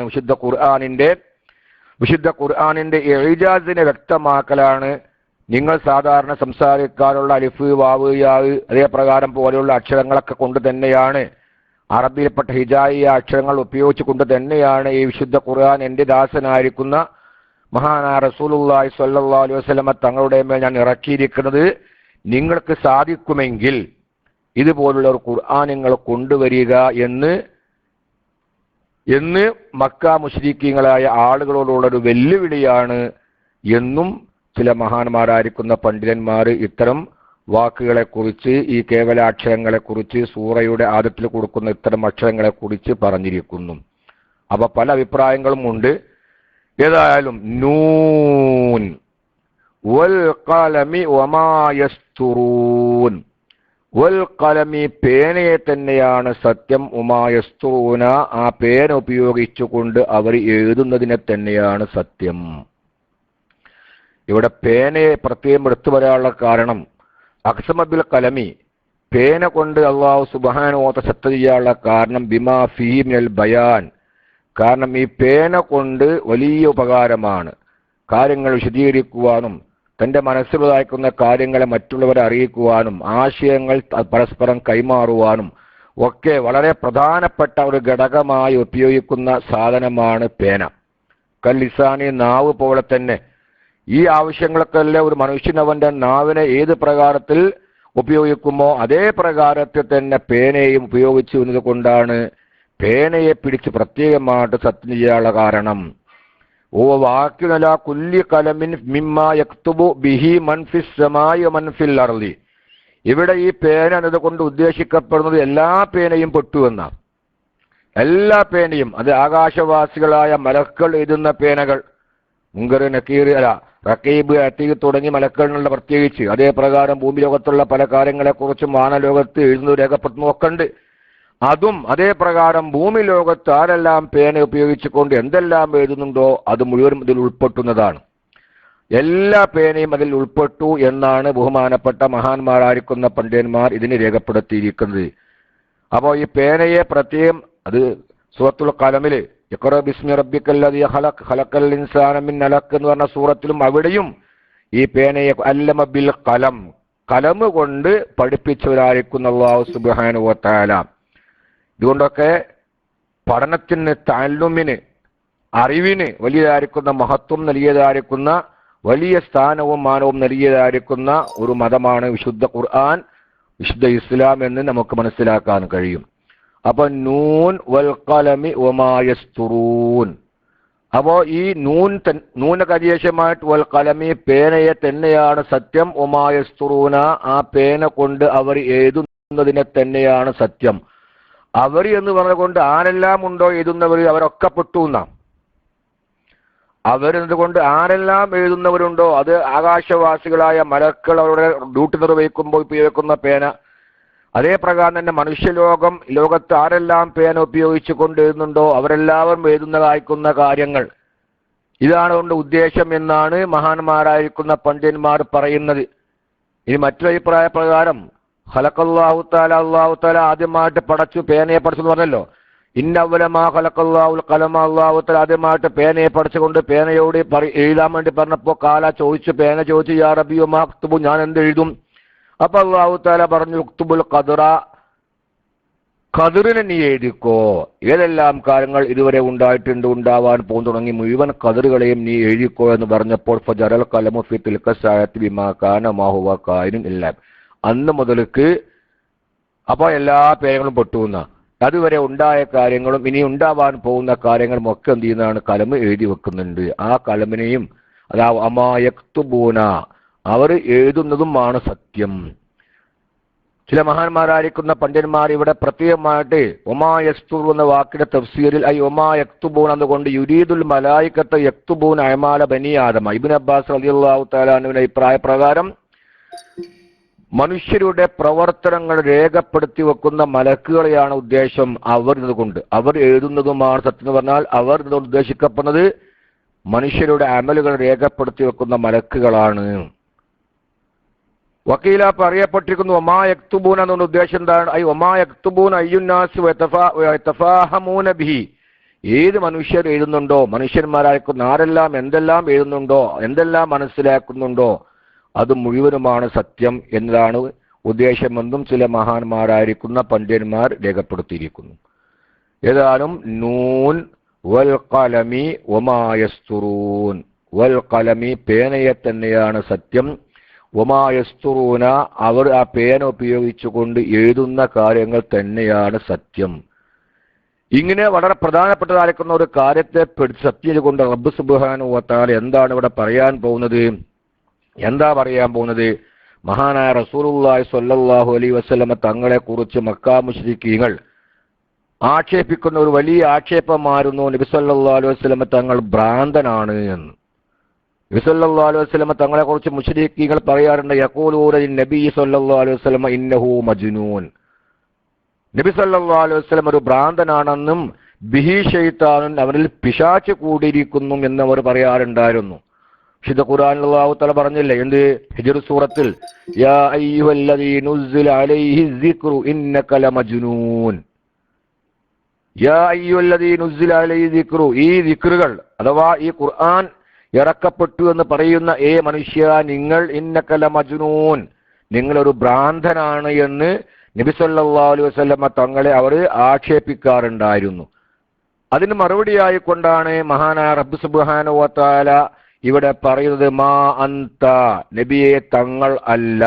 വിശുദ്ധ ഖുർആനിന്റെ ഇജാസിനെ വ്യക്തമാക്കലാണ്. നിങ്ങൾ സാധാരണ സംസാരിക്കാനുള്ള അലിഫ് വാവ് യാ അതേ പ്രകാരം പോലെയുള്ള അക്ഷരങ്ങളൊക്കെ കൊണ്ട് തന്നെയാണ്, അറബിയിൽപ്പെട്ട ഹിജായി അക്ഷരങ്ങൾ ഉപയോഗിച്ചു കൊണ്ട് തന്നെയാണ് ഈ വിശുദ്ധ ഖുർആൻ എൻ്റെ ദാസനായിരിക്കുന്ന മഹാനായ റസൂലുള്ളാഹി സ്വല്ലല്ലാഹു അലൈഹി വസല്ലമ തങ്ങളുടെ മേൽ ഞാൻ ഇറക്കിയിരിക്കുന്നത്. നിങ്ങൾക്ക് സാധിക്കുമെങ്കിൽ ഇതുപോലുള്ള ഒരു ഖുർആൻ നിങ്ങൾ കൊണ്ടുവരിക എന്ന് മക്ക മുശ്രിക്കീങ്ങളായ ആളുകളോടുള്ളൊരു വെല്ലുവിളിയാണ് എന്നും ചില മഹാന്മാരായിരിക്കുന്ന പണ്ഡിതന്മാർ ഇത്തരം വാക്കുകളെക്കുറിച്ച്, ഈ കേവലാക്ഷരങ്ങളെക്കുറിച്ച്, സൂറയുടെ ആദ്യത്തിൽ കൊടുക്കുന്ന ഇത്തരം അക്ഷരങ്ങളെക്കുറിച്ച് പറഞ്ഞിരിക്കുന്നു. അപ്പൊ പല അഭിപ്രായങ്ങളും ഉണ്ട്. ഏതായാലും നൂൻ വൽ ഖലമി വമാ യസ്തുറൂൻ, വൽ ഖലമി പേനയെ തന്നെയാണ് സത്യം, ഉമാ യസ്തുറൂന ആ പേന ഉപയോഗിച്ചുകൊണ്ട് അവർ എഴുതുന്നതിനെ തന്നെയാണ് സത്യം. ഇവിടെ പേനയെ പ്രത്യേകം എടുത്തു പറയാനുള്ള കാരണം അഖ്സമ ബിൽ ഖലമി, പേന കൊണ്ട് അല്ലാഹു സുബ്ഹാനഹു വ തആല സത്യം ചെയ്യാനുള്ള കാരണം ബിമാ ഫീഹി മിനൽ ബയാൻ, കാരണം ഈ പേന കൊണ്ട് വലിയ ഉപകാരമാണ്. കാര്യങ്ങൾ വിശദീകരിക്കുവാനും തൻ്റെ മനസ്സിലുണ്ടായിരിക്കുന്ന കാര്യങ്ങളെ മറ്റുള്ളവരെ അറിയിക്കുവാനും ആശയങ്ങൾ പരസ്പരം കൈമാറുവാനും ഒക്കെ വളരെ പ്രധാനപ്പെട്ട ഒരു ഘടകമായി ഉപയോഗിക്കുന്ന സാധനമാണ് പേന. കല്ലിസാനി നാവ് പോലെ തന്നെ ഈ ആവശ്യങ്ങൾക്കെല്ലാം ഒരു മനുഷ്യനവന്റെ നാവിനെ ഏത് പ്രകാരത്തിൽ ഉപയോഗിക്കുമോ അതേ പ്രകാരത്തിൽ തന്നെ പേനയും ഉപയോഗിച്ചു എന്നത് കൊണ്ടാണ് പേനയെ പിടിച്ച് പ്രത്യേകമായിട്ട് സത്യം ചെയ്യാനുള്ള കാരണം. ഓ വാക്കിനല കുല്ലി കലമിൻ മിമ്മാ യക്തുബു ബിഹി മൻ ഫിസ് സമായി മൻ ഫിൽ അർളി, ഇവിടെ ഈ പേന എന്നതുകൊണ്ട് ഉദ്ദേശിക്കപ്പെടുന്നത് എല്ലാ പേനയും പെട്ടുവെന്ന, എല്ലാ പേനയും, അത് ആകാശവാസികളായ മലക്കൾ എഴുതുന്ന പേനകൾ, മുങ്കർ നക്കീർ റക്കീബ് അത്തീഖ് തുടങ്ങി മലക്കളിലുള്ള പ്രത്യേകിച്ച്, അതേ പ്രകാരം ഭൂമി ലോകത്തുള്ള പല കാര്യങ്ങളെക്കുറിച്ചും വാനലോകത്ത് എഴുതുന്നു രേഖപ്പെടുത്തുന്നതൊക്കെ ഉണ്ട്. അതും അതേ പ്രകാരം ഭൂമി ലോകത്ത് ആരെല്ലാം പേന ഉപയോഗിച്ചുകൊണ്ട് എന്തെല്ലാം എഴുതുന്നുണ്ടോ അത് മുഴുവനും ഇതിൽ ഉൾപ്പെട്ടുന്നതാണ്. എല്ലാ പേനയും അതിൽ ഉൾപ്പെട്ടു എന്നാണ് ബഹുമാനപ്പെട്ട മഹാന്മാരായിരിക്കുന്ന പണ്ഡിതന്മാർ ഇതിനെ രേഖപ്പെടുത്തിയിരിക്കുന്നത്. അപ്പോൾ ഈ പേനയെ പ്രത്യേകം, അത് സൂറത്തുൽ ഖലമിൽ ഇഖ്റ ബിസ്മി റബ്ബിക്കല്ലദീ ഖലഖ് ഖലഖൽ ഇൻസാന മിൻ അലഖ് എന്ന് പറഞ്ഞ സൂറത്തിലും അവിടെയും ഈ പേനയെ അല്ലമ ബിൽ ഖലം, കലം കൊണ്ട് പഠിപ്പിച്ചവരായിരിക്കുന്ന അല്ലാഹു സുബ്ഹാനഹു വ തആല. ഇതുകൊണ്ടൊക്കെ പഠനത്തിന്, തഅല്ലുമിന്, അറിവിന് വലിയതായിരിക്കുന്ന മഹത്വം നൽകിയതായിരിക്കുന്ന, വലിയ സ്ഥാനവും മാനവും നൽകിയതായിരിക്കുന്ന ഒരു മതമാണ് വിശുദ്ധ ഖുർആൻ, വിശുദ്ധ ഇസ്ലാം എന്ന് നമുക്ക് മനസ്സിലാക്കാൻ കഴിയും. അപ്പൊ നൂൻ വൽ ഖലമി വമാ യസ്തുറൂൻ, അപ്പോ ഈ നൂന കരീശമായിട്ട് വൽ ഖലമി പേനയെ തന്നെയാണ് സത്യം, വമാ യസ്തുറൂന ആ പേന കൊണ്ട് അവർ എഴുതുന്നതിനെ തന്നെയാണ് സത്യം. അവർ എന്ന് പറഞ്ഞുകൊണ്ട് ആരെല്ലാം ഉണ്ടോ എഴുതുന്നവർ അവരൊക്കെ പെട്ടു എന്നാ. അവരെന്നുകൊണ്ട് ആരെല്ലാം എഴുതുന്നവരുണ്ടോ അത് ആകാശവാസികളായ മലക്കൾ അവരുടെ ഡ്യൂട്ടി നിർവഹിക്കുമ്പോൾ ഉപയോഗിക്കുന്ന പേന, അതേ പ്രകാരം തന്നെ മനുഷ്യലോകം, ലോകത്ത് ആരെല്ലാം പേന ഉപയോഗിച്ചു കൊണ്ട് എഴുതുന്നുണ്ടോ അവരെല്ലാവരും എഴുതുന്നതായിരിക്കുന്ന കാര്യങ്ങൾ, ഇതാണ് കൊണ്ട് ഉദ്ദേശം എന്നാണ് മഹാന്മാരായിരിക്കുന്ന പണ്ഡിതന്മാർ പറയുന്നത്. ഇനി മറ്റൊരു അഭിപ്രായ പ്രകാരം ഖലഖല്ലാഹു തആല, അല്ലാഹു തആല ആദ്യമായിട്ട് പടച്ചു, പേനയെ പഠിച്ചു എന്ന് പറഞ്ഞല്ലോ. ഇന്നവലമാ ഖലഖല്ലാഹുൽ ഖലമ, അല്ലാഹു തആല ആദ്യമായിട്ട് പേനയെ പഠിച്ചുകൊണ്ട് പേനയോട് എഴുതാൻ വേണ്ടി പറഞ്ഞപ്പോൾ കാല ചോദിച്ചു, പേന ചോദിച്ചു യാ റബ്ബി വമാ അക്തുബു, ഞാൻ എന്ത് എഴുതും? അപ്പൊ അല്ലാഹു തആല പറഞ്ഞു ഉക്തുബുൽ ഖദ്റ, ഖദറിനെ നീ എഴുതിക്കോ. ഏതെല്ലാം കാര്യങ്ങൾ ഇതുവരെ ഉണ്ടായിട്ടുണ്ട്, ഉണ്ടാവാൻ പോകുന്നു തുടങ്ങി മുഴുവൻ ഖദറുകളെയും നീ എഴുതിക്കോ എന്ന് പറഞ്ഞപ്പോൾ ഫജറൽ ഖലമു ഫി തിൽക സഅതി ബിമാ കാന മാ ഹുവ കായിനുൻ ഇല്ലാ, അന്ന് മുതൽക്ക് അപ്പോൾ എല്ലാ പേരുകളും പൊട്ടുന്ന അതുവരെ ഉണ്ടായ കാര്യങ്ങളും ഇനി ഉണ്ടാവാൻ പോകുന്ന കാര്യങ്ങളും ഒക്കെ എന്ത് ചെയ്യുന്നതാണ്, കലമ് എഴുതി വെക്കുന്നുണ്ട്. ആ കലമിനെയും അതാ അമാ യക്തുബൂന, അവർ എഴുതുന്നതുമാണ് സത്യം. ചില മഹാന്മാരായിരിക്കുന്ന പണ്ഡിതന്മാർ ഇവിടെ പ്രത്യേകമായിട്ട് ഒമാ യസ്തുർ എന്ന വാക്കിന്റെ തഫ്സീറിൽ ഐ ഒമാ യക്തുബൂൻ എന്നുകൊണ്ട് യുരീദുൽ മലായികത്ത യക്തുബൂൻ അഅമാല ബനി ആദമ, ഇബ്നു അബ്ബാസ് റളിയല്ലാഹു തആല അൻഹുവിന്റെ അഭിപ്രായ പ്രകാരം മനുഷ്യരുടെ പ്രവർത്തനങ്ങൾ രേഖപ്പെടുത്തി വെക്കുന്ന മലക്കുകളെയാണ് ഉദ്ദേശം. അവർ ഇതുകൊണ്ട് അവർ എഴുതുന്നതുമാണ് സത്യം എന്ന് പറഞ്ഞാൽ അവർ ഇതുകൊണ്ട് ഉദ്ദേശിക്കപ്പെടുന്നത് മനുഷ്യരുടെ അമലുകൾ രേഖപ്പെടുത്തി വെക്കുന്ന മലക്കുകളാണ്. വക്കീല പറയപ്പെട്ടിരിക്കുന്നു ഒമാ യക്തുബൂൻ എന്നുകൊണ്ട് ഉദ്ദേശം എന്താണ്, ഐ ഒമാ യക്തുബൂൻ അയ്യുന്നാസ് വയതഫാഹമൂന ബിഹി, ഏത് മനുഷ്യർ എഴുതുന്നുണ്ടോ, മനുഷ്യന്മാരായിരിക്കുന്ന ആരെല്ലാം എന്തെല്ലാം എഴുതുന്നുണ്ടോ, എന്തെല്ലാം മനസ്സിലാക്കുന്നുണ്ടോ അത് മുഴുവനുമാണ് സത്യം എന്നതാണ് ഉദ്ദേശമെന്നും ചില മഹാന്മാരായിരിക്കുന്ന പണ്ഡിതന്മാർ രേഖപ്പെടുത്തിയിരിക്കുന്നു. ഏതാനും നൂൻ വൽ ഖലമി വമാ യസ്തുറൂൻ, വൽ ഖലമി പേനയെ തന്നെയാണ് സത്യം, വമാ യസ്തുറൂന അവർ ആ പേന ഉപയോഗിച്ചുകൊണ്ട് എഴുതുന്ന കാര്യങ്ങൾ തന്നെയാണ് സത്യം. ഇങ്ങനെ വളരെ പ്രധാനപ്പെട്ടതായിരിക്കുന്ന ഒരു കാര്യത്തെ സത്യം കൊണ്ട് റബ്ബ് സുബ്ഹാനഹു വ തആല എന്താണ് ഇവിടെ പറയാൻ പോകുന്നത്? എന്താ പറയാൻ പോകുന്നത്? മഹാനായ റസൂലുള്ളാഹി സ്വല്ലല്ലാഹു അലൈഹി വസല്ലമ തങ്ങളെ കുറിച്ച് മക്കാ മുശ്രിക്കീങ്ങൾ ആക്ഷേപിക്കുന്ന ഒരു വലിയ ആക്ഷേപമായിരുന്നു നബി സല്ലല്ലാഹു അലൈഹി വസല്ലമ തങ്ങൾ ഭ്രാന്തനാണ് എന്ന്. നബി സല്ലല്ലാഹു അലൈഹി വസല്ലമ തങ്ങളെ കുറിച്ച് മുശ്രിക്കീങ്ങൾ പറയാറുണ്ട്, യഖൂലൂന നബി സല്ലല്ലാഹു അലൈഹി വസല്ലമ ഇന്നഹു മജ്നൂൻ, നബി സല്ലല്ലാഹു അലൈഹി വസല്ലം ഒരു ഭ്രാന്തനാണെന്നും ബിഹി ശൈത്താനുൻ അവരിൽ പിശാച് കൂടിയിരിക്കുന്നു എന്നവർ പറയാറുണ്ടായിരുന്നു. വിശുദ്ധ ഖുർആനിൽ അല്ലാഹു തആല പറഞ്ഞില്ലേ എന്ത്? ഹിജ്ർ സൂറത്തിൽ യാ അയ്യുഹല്ലദീ നുസ്സില അലൈഹി സിക്റു ഇന്നക ലമജ്നൂൻ, യാ അയ്യുഹല്ലദീ നുസ്സില അലൈഹി സിക്റു, ഈ ദിക്റുകൾ അഥവാ ഈ ഖുർആൻ ഇറക്കപ്പെട്ടു എന്ന് പറയുന്ന മനുഷ്യ നിങ്ങൾ ഇന്നക ലമജ്നൂൻ, നിങ്ങളൊരു ഭ്രാന്തനാണ് എന്ന് നബി സല്ലല്ലാഹു അലൈഹി വസല്ലമ തങ്ങളെ അവർ ആക്ഷേപിക്കാറുണ്ടായിരുന്നു. അതിന് മറുപടിയായി കൊണ്ടാണ് മഹാനായ റബ്ബ് സുബ്ഹാനഹു വ തആല ഇവിടെ പറയുന്നത് മാ അന്ത, നബിയെ തങ്ങൾ അല്ല,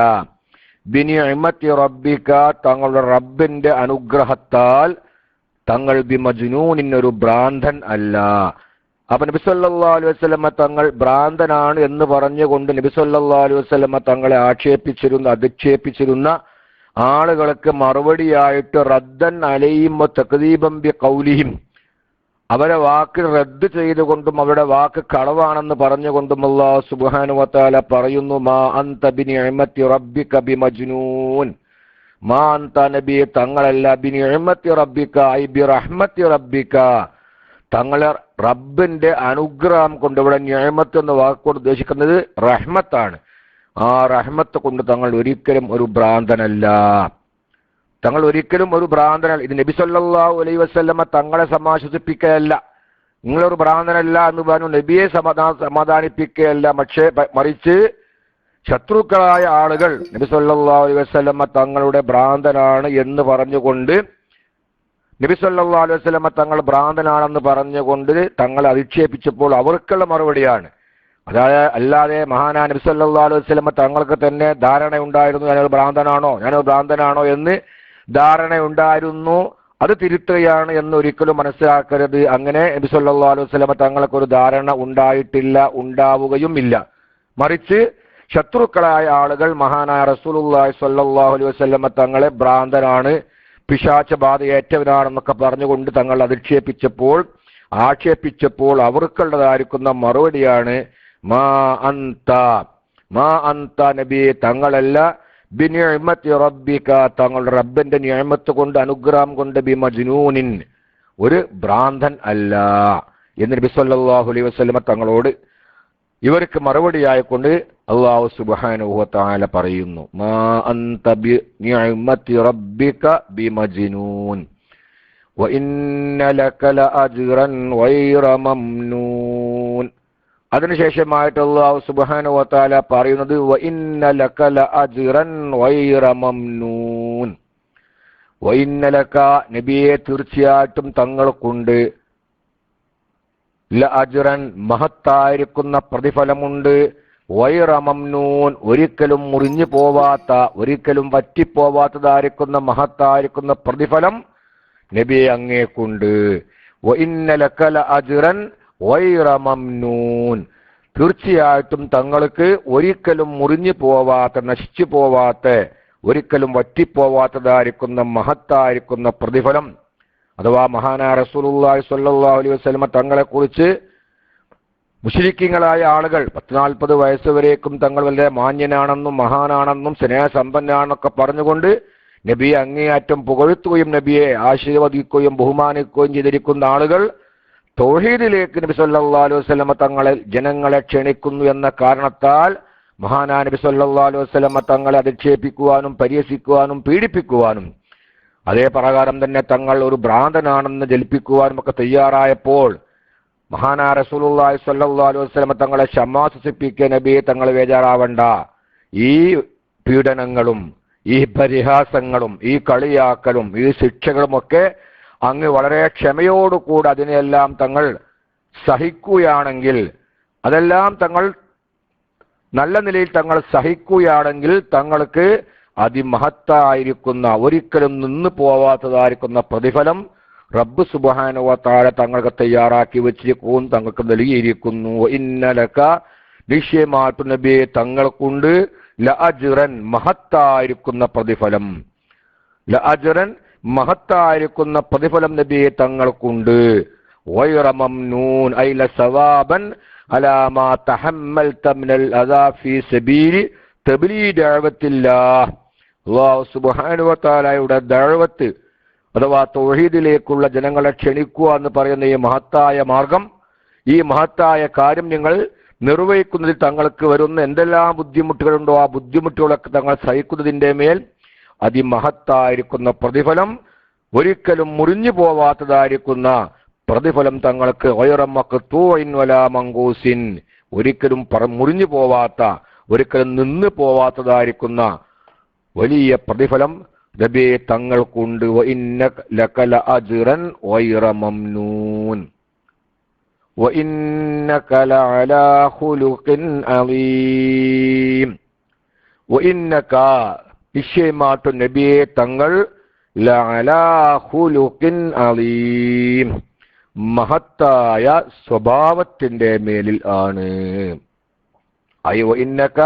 ബിനിഅമത്തി റബ്ബിക തങ്ങളുടെ റബ്ബിന്റെ അനുഗ്രഹത്താൽ തങ്ങൾ ബിമജ്നൂൻ ഒരു ഭ്രാന്തൻ അല്ല. അപ്പൊ നബി സല്ലല്ലാഹു അലൈഹി വസല്ലമ തങ്ങൾ ഭ്രാന്തനാണ് എന്ന് പറഞ്ഞുകൊണ്ട് നബി സല്ലല്ലാഹു അലൈഹി വസല്ലമ തങ്ങളെ അധിക്ഷേപിച്ചിരുന്ന ആളുകൾക്ക് മറുപടിയായിട്ട് റദ്ദൻ അലൈഹിം തക്ദീബൻ ബിഖൗലിഹിം, അവരെ വാക്ക് റദ്ദ് ചെയ്തുകൊണ്ടും അവരുടെ വാക്ക് കളവാണെന്ന് പറഞ്ഞുകൊണ്ടും അല്ലാഹു സുബ്ഹാനഹു വ തആല പറയുന്നു മാ അൻത ബിനിഅമത്തി റബ്ബിക ബിമജ്നൂൻ, മാ അൻത നബി തങ്ങളല്ല, ബിനിഅമത്തി റബ്ബിക ഐ ബിറഹ്മത്തി റബ്ബിക തങ്ങളെ റബ്ബിന്റെ അനുഗ്രഹം കൊണ്ട്, ഇവിടെ നിഅമത്ത് എന്ന വാക്കുകൊണ്ട് ഉദ്ദേശിക്കുന്നത് റഹ്മത്താണ്, ആ റഹ്മത്ത് കൊണ്ട് തങ്ങൾ ഒരിക്കലും ഒരു ഭ്രാന്തനല്ല, തങ്ങൾ ഒരിക്കലും ഒരു ഭ്രാന്തനല്ല. ഇത് നബി സല്ലല്ലാഹു അലൈഹി വസല്ലമ തങ്ങളെ സമാശ്വസിപ്പിക്കുകയല്ല, നിങ്ങളൊരു ഭ്രാന്തനല്ല എന്ന് പറഞ്ഞു നബിയെ സമാധാനിപ്പിക്കുകയല്ല, മറിച്ച് ശത്രുക്കളായ ആളുകൾ നബി സല്ലല്ലാഹു അലൈഹി വസല്ലമ തങ്ങളുടെ ഭ്രാന്തനാണ് എന്ന് പറഞ്ഞുകൊണ്ട് നബി സല്ലല്ലാഹു അലൈഹി വസല്ലമ തങ്ങൾ ഭ്രാന്തനാണെന്ന് പറഞ്ഞുകൊണ്ട് തങ്ങളെ അധിക്ഷേപിച്ചപ്പോൾ അവർക്കുള്ള മറുപടിയാണ്. അല്ലാതെ മഹാനായ നബി സല്ലല്ലാഹു അലൈഹി വസല്ലമ തങ്ങൾക്ക് തന്നെ ധാരണയുണ്ടായിരുന്നു ഞാനൊരു ഭ്രാന്തനാണോ എന്ന് ധാരണയുണ്ടായിരുന്നു, അത് തിരുത്തുകയാണ് എന്ന് ഒരിക്കലും മനസ്സിലാക്കരുത്. അങ്ങനെ നബി സല്ലല്ലാഹു അലൈഹി വസല്ലമ തങ്ങൾക്ക് ഒരു ധാരണ ഉണ്ടായിട്ടില്ല, ഉണ്ടാവുകയും ഇല്ല. മറിച്ച് ശത്രുക്കളായ ആളുകൾ മഹാനായ റസൂലുള്ളാഹി സ്വല്ലല്ലാഹു അലൈഹി വസല്ലമ തങ്ങളെ ഭ്രാന്തനാണ്, പിശാച ബാധയേറ്റവനാണെന്നൊക്കെ പറഞ്ഞുകൊണ്ട് തങ്ങൾ ആക്ഷേപിച്ചപ്പോൾ അവർക്കുള്ളതായിരിക്കുന്ന മറുപടിയാണ് മാ അന്ത നബി തങ്ങളല്ല, ബിനിഅമത്തി റബ്ബിക തങ്ങളുടെ റബ്ബിന്റെ നിഅമത്ത് കൊണ്ട് അനുഗ്രഹം കൊണ്ട് ബിമജ്നൂനിൻ ഒരു ഭ്രാന്തൻ അല്ല എന്ന് നബി സല്ലല്ലാഹു അലൈഹി വസല്ലമ തങ്ങളോട് ഇവർക്ക് മറുപടിയായിക്കൊണ്ട് അല്ലാഹു സുബ്ഹാനഹു വ തആല പറയുന്നു മാ അൻത ബിനിഅമത്തി റബ്ബിക ബിമജ്നൂൻ വ ഇന്ന ലക ലഅജ്റൻ ഗൈറ മംനൂൻ. അതിനുശേഷമായിട്ട് അല്ലാഹു സുബ്ഹാനഹു വ തആല പറയുന്നത് വ ഇന്ന ലക ലഅജ്റൻ ഗൈറ മംനൂൻ, വഇന്നലക നബിയെ തീർച്ചയായിട്ടും തങ്ങൾക്കുണ്ട് ലഅജ്റൻ മഹത്തായിരിക്കുന്ന പ്രതിഫലമുണ്ട് ഗൈറ മംനൂൻ ഒരിക്കലും മുറിഞ്ഞു പോവാത്ത ഒരിക്കലും വറ്റിപ്പോവാത്തതായിരിക്കുന്ന മഹത്തായിരിക്കുന്ന പ്രതിഫലം നബിയെ അങ്ങേക്കുണ്ട്. വഇന്നലക ലഅജ്റൻ ഗൈറ മംനൂൻ തീർച്ചയായിട്ടും തങ്ങൾക്ക് ഒരിക്കലും മുറിഞ്ഞു പോവാത്ത നശിച്ചു പോവാത്ത ഒരിക്കലും വറ്റിപ്പോവാത്തതായിരിക്കുന്ന മഹത്തായിരിക്കുന്ന പ്രതിഫലം. അഥവാ മഹാനായ റസൂലുള്ളാഹി സ്വല്ലല്ലാഹു അലൈഹി വസല്ലമ തങ്ങളെക്കുറിച്ച് മുശ്രിക്കീങ്ങളായ ആളുകൾ 40 വയസ്സ് വരേക്കും തങ്ങൾ വളരെ മാന്യനാണെന്നും മഹാനാണെന്നും സ്നേഹസമ്പന്നാണെന്നൊക്കെ പറഞ്ഞുകൊണ്ട് നബിയെ അങ്ങേയറ്റം പുകഴ്ത്തുകയും നബിയെ ആശീർവദിക്കുകയും ബഹുമാനിക്കുകയും ചെയ്തിരിക്കുന്ന ആളുകൾ തൗഹീദിലേക്ക് നബി സല്ലല്ലാഹു അലൈഹി വസല്ലമ തങ്ങളെ ജനങ്ങളെ ക്ഷണിക്കുന്നു എന്ന കാരണത്താൽ മഹാനായ നബി സല്ലല്ലാഹു അലൈഹി വസല്ലമ തങ്ങളെ അധിക്ഷേപിക്കുവാനും പരിഹസിക്കുവാനും പീഡിപ്പിക്കുവാനും അതേ പ്രകാരം തന്നെ തങ്ങൾ ഒരു ഭ്രാന്തനാണെന്ന് ജൽപ്പിക്കുവാനും ഒക്കെ തയ്യാറായപ്പോൾ മഹാനായ റസൂലുള്ളാഹി സ്വല്ലല്ലാഹു അലൈഹി വസല്ലമ തങ്ങളെ ക്ഷമാശ്വസിപ്പിക്കുക നബിയെ തങ്ങൾ ബേജാറാവണ്ട, ഈ പീഡനങ്ങളും ഈ പരിഹാസങ്ങളും ഈ കളിയാക്കലും ഈ ശിക്ഷകളുമൊക്കെ അങ്ങ് വളരെ ക്ഷമയോടുകൂടി അതിനെല്ലാം തങ്ങൾ സഹിക്കുകയാണെങ്കിൽ, അതെല്ലാം തങ്ങൾ നല്ല നിലയിൽ തങ്ങൾ സഹിക്കുകയാണെങ്കിൽ തങ്ങൾക്ക് അതിമഹത്തായിരിക്കുന്ന ഒരിക്കലും നിന്നു പോവാത്തതായിരിക്കുന്ന പ്രതിഫലം റബ്ബ് സുബ്ഹാനഹു വ തആല തങ്ങൾക്ക് തയ്യാറാക്കി വെച്ചിരിക്കും, തങ്ങൾക്ക് നൽകിയിരിക്കുന്നു. ഇന്നലക നിശ്ചയമായിട്ടു നബിയെ തങ്ങൾക്കുണ്ട് ലഅജ്റൻ മഹത്തായിരിക്കുന്ന പ്രതിഫലം, ലഅജ്റൻ മഹത്തായിരിക്കുന്ന പ്രതിഫലം നബിയെ തങ്ങൾക്കുണ്ട്. ഗൈറ മംനൂൻ ഐ ലസവാബൻ അലാ മാ തഹമ്മൽത മിനൽ അദാ ഫീ സബീലി തബ്ലീഗ് ദഅവത്തില്ലാഹ്. അല്ലാഹു സുബ്ഹാനഹു വ തആലയുടെ ദഅവത്ത് അഥവാ തൗഹീദിലേക്കുള്ള ജനങ്ങളെ ക്ഷണിക്കുക എന്ന് പറയുന്ന ഈ മഹത്തായ മാർഗം, ഈ മഹത്തായ കാര്യം നിങ്ങൾ നിർവഹിക്കുന്നതിൽ തങ്ങൾക്ക് വരുന്ന എന്തെല്ലാം ബുദ്ധിമുട്ടുകളുണ്ടോ ആ ബുദ്ധിമുട്ടുകളൊക്കെ തങ്ങൾ സഹിക്കുന്നതിൻ്റെ മേൽ അതിമഹത്തായിരിക്കുന്ന പ്രതിഫലം, ഒരിക്കലും മുറിഞ്ഞു പോവാത്തതായിരിക്കുന്ന പ്രതിഫലം തങ്ങൾക്ക് ഗൈറ മഖ്തൂഇൻ വലാ മൻഖൂസിൻ ഒരിക്കലും മുറിഞ്ഞു പോവാത്ത ഒരിക്കലും നിന്ന് പോവാത്തതായിരിക്കുന്ന വലിയ പ്രതിഫലം നബിയെ തങ്ങൾക്കുണ്ട്. വഇന്നക ലക ലഅജ്റൻ ഗൈറ മംനൂൻ വഇന്നക ലഅലാ ഖുലുഖിൻ അളീം. വഇന്നക നിശ്ചയമായിട്ടു നബിയെ തങ്ങൾ ലഅലാ ഖുലുഖിൻ അളീം മഹത്തായ സ്വഭാവത്തിന്റെ മേലിൽ ആണ്. അയ്യോ ഇന്നക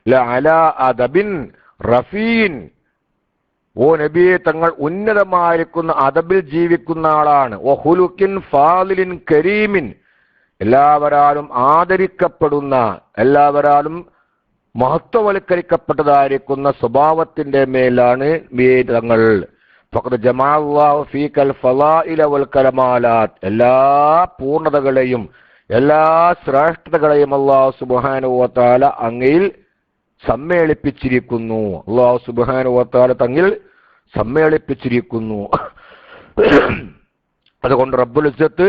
ലഅലാ അദബിൻ റഫീൻ ഓ നബിയെ തങ്ങൾ ഉന്നതമായിരിക്കുന്ന അദബിൽ ജീവിക്കുന്ന ആളാണ്. ഓ ഖുലുഖിൻ ഫാദിലിൻ കരീമിൻ എല്ലാവരാലും ആദരിക്കപ്പെടുന്ന എല്ലാവരാലും മഹത്വവൽക്കരിക്കപ്പെട്ടതായിരിക്കുന്ന സ്വഭാവത്തിന്റെ മേലാണ് നബിയെ തങ്ങൾ. ഫഖദ് ജമഅല്ലാഹു ഫീകൽ ഫളായില വൽ കമാലാത്ത് എല്ലാ പൂർണ്ണതകളെയും എല്ലാ ശ്രേഷ്ഠതകളെയും അല്ലാഹു സുബ്ഹാനഹു വ തആല അങ്ങയിൽ സമ്മേളിപ്പിച്ചിരിക്കുന്നു. അല്ലാഹു സുബ്ഹാനഹു വ തആല തങ്ങിൽ സമ്മേളിപ്പിച്ചിരിക്കുന്നു. അതുകൊണ്ട് റബ്ബുൽ ഇസ്സത്ത്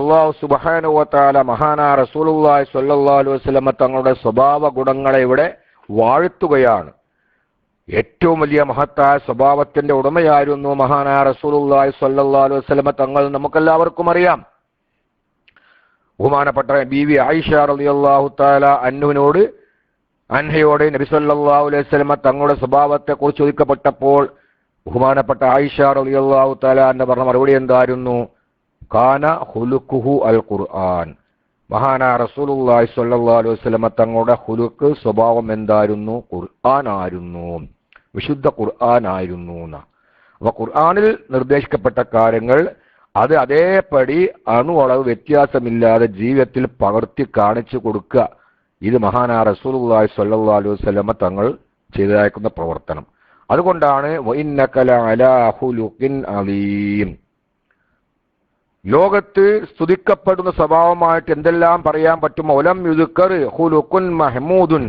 അല്ലാഹു സുബ്ഹാനഹു വ തആല മഹാനായ റസൂലുള്ളാഹി സ്വല്ലല്ലാഹു അലൈഹി വസല്ലം തങ്ങളുടെ സ്വഭാവ ഗുണങ്ങളെ ഇവിടെ വാഴ്ത്തുകയാണ്. ഏറ്റവും വലിയ മഹത്തായ സ്വഭാവത്തിന്റെ ഉടമയായിരുന്നു മഹാനായ റസൂലുള്ളാഹി സ്വല്ലല്ലാഹു അലൈഹി വസല്ലം തങ്ങൾ. നമുക്കെല്ലാവർക്കും അറിയാം, ബഹുമാനപ്പെട്ട ബീവി ആയിഷ റളിയല്ലാഹു തആല അൻഹയോട് നബി സല്ലല്ലാഹു അലൈഹി വസല്ലം തങ്ങളുടെ സ്വഭാവത്തെ കുറിച്ച് ചോദിക്കപ്പെട്ടപ്പോൾ ബഹുമാനപ്പെട്ട ആയിഷ റളിയല്ലാഹു തആല അൻഹ പറഞ്ഞ മറുപടി എന്തായിരുന്നു? കാന ഖുലുഖുഹു അൽ ഖുർആൻ. മഹാനായ റസൂലുള്ളാഹി സ്വല്ലല്ലാഹു അലൈഹി വസല്ലം തങ്ങളുടെ ഖുലുഖ് സ്വഭാവം എന്തായിരുന്നു? ഖുർആൻ ആയിരുന്നു, വിശുദ്ധ ഖുർആൻ ആയിരുന്നു. അപ്പൊ ഖുർആനിൽ നിർദ്ദേശിക്കപ്പെട്ട കാര്യങ്ങൾ അത് അതേപടി അണുവളവ് വ്യത്യാസമില്ലാതെ ജീവിതത്തിൽ പകർത്തി കാണിച്ചു കൊടുക്കുക, ഇത് മഹാനായ റസൂലുള്ളാഹി സ്വല്ലല്ലാഹു അലൈഹി വസല്ലം തങ്ങൾ ചെയ്തതായിരിക്കുന്ന പ്രവർത്തനം. അതുകൊണ്ടാണ് വഇന്നക ലഅലാ ഖുലുഖിൻ അളീം. ലോകത്ത് സ്തുതിക്കപ്പെടുന്ന സ്വഭാവമായിട്ട് എന്തെല്ലാം പറയാൻ പറ്റുമോ? ഒലം യുദ്കർ ഖുലുഖുൻ മഹ്മൂദുൻ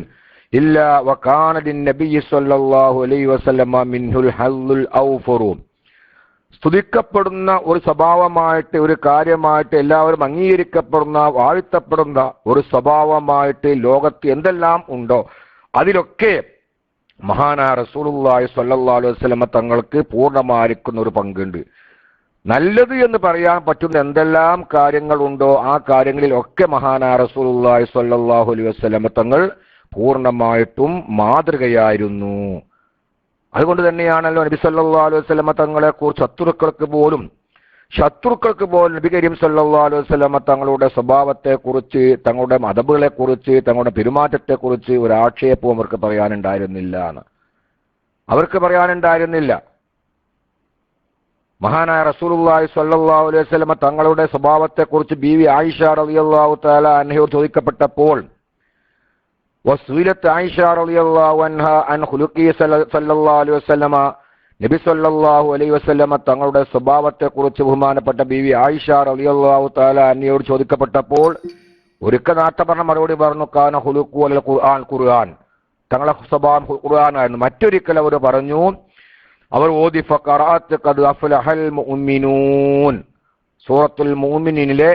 ഇല്ലാ വകാന ലിന്നബിയ്യി സ്വല്ലല്ലാഹു അലൈഹി വസല്ലം മിൻഹുൽ ഹദ്ദുൽ ഔഫറു. സ്തുതിക്കപ്പെടുന്ന ഒരു സ്വഭാവമായിട്ട് ഒരു കാര്യമായിട്ട് എല്ലാവരും അംഗീകരിക്കപ്പെടുന്ന വാഴ്ത്തപ്പെടുന്ന ഒരു സ്വഭാവമായിട്ട് ലോകത്ത് എന്തെല്ലാം ഉണ്ടോ അതിലൊക്കെ മഹാനായ റസൂലുള്ളാഹി സ്വല്ലല്ലാഹു അലൈഹി വസല്ലമ തങ്ങൾക്ക് പൂർണ്ണമായിരിക്കുന്ന ഒരു പങ്കുണ്ട്. നല്ലത് എന്ന് പറയാൻ പറ്റുന്ന എന്തെല്ലാം കാര്യങ്ങളുണ്ടോ ആ കാര്യങ്ങളിലൊക്കെ മഹാനായ റസൂലുള്ളാഹി സ്വല്ലല്ലാഹു അലൈഹി വസല്ലമ തങ്ങൾ പൂർണ്ണമായിട്ടും മാതൃകയായിരുന്നു. അതുകൊണ്ട് തന്നെയാണല്ലോ നബി സല്ലല്ലാഹു അലൈഹി വസല്ലമ തങ്ങളെ കുറിച്ച് ശത്രുക്കൾക്ക് പോലും നബി കരീം സല്ലല്ലാഹു അലൈഹി വസല്ലമ തങ്ങളുടെ സ്വഭാവത്തെക്കുറിച്ച്, തങ്ങളുടെ അദബുകളെക്കുറിച്ച്, തങ്ങളുടെ പെരുമാറ്റത്തെക്കുറിച്ച് ഒരു ആക്ഷേപവും അവർക്ക് പറയാനുണ്ടായിരുന്നില്ല. മഹാനായ റസൂലുള്ളാഹി സ്വല്ലല്ലാഹു അലൈഹി വസല്ലമ തങ്ങളുടെ സ്വഭാവത്തെക്കുറിച്ച് ബീവി ആയിഷ റളിയല്ലാഹു തആല അൻഹയോട് ചോദിക്കപ്പെട്ടപ്പോൾ വസുയിലത്ത് ആയിഷ റളിയല്ലാഹു അൻഹാ അൻ ഖുലുഖി സല്ലല്ലാഹു അലൈഹി വസല്ലമ, നബി സല്ലല്ലാഹു അലൈഹി വസല്ലമ തങ്ങളുടെ സ്വഭാവത്തെക്കുറിച്ച് ബഹുമാനപ്പെട്ട ബീവി ആയിഷ റളിയല്ലാഹു തആല അൻഹയോട് ചോദിക്കപ്പെട്ടപ്പോൾ ഒരിക്കൽ നേരത്തെ പറഞ്ഞ മറുപടി പറഞ്ഞു കാന ഖുലുഖു അൽ ഖുർആൻ, തങ്ങളുടെ സ്വഭാവം ഖുർആനായിരുന്നു. മറ്റൊരിക്കൽ അവർ പറഞ്ഞു, അവർ ഓതി ഫഖറഅത്ത് ഖദ് അഫ്ലഹൽ മുഅ്മിനൂൻ, സൂറത്തുൽ മുഅ്മിനീനിലെ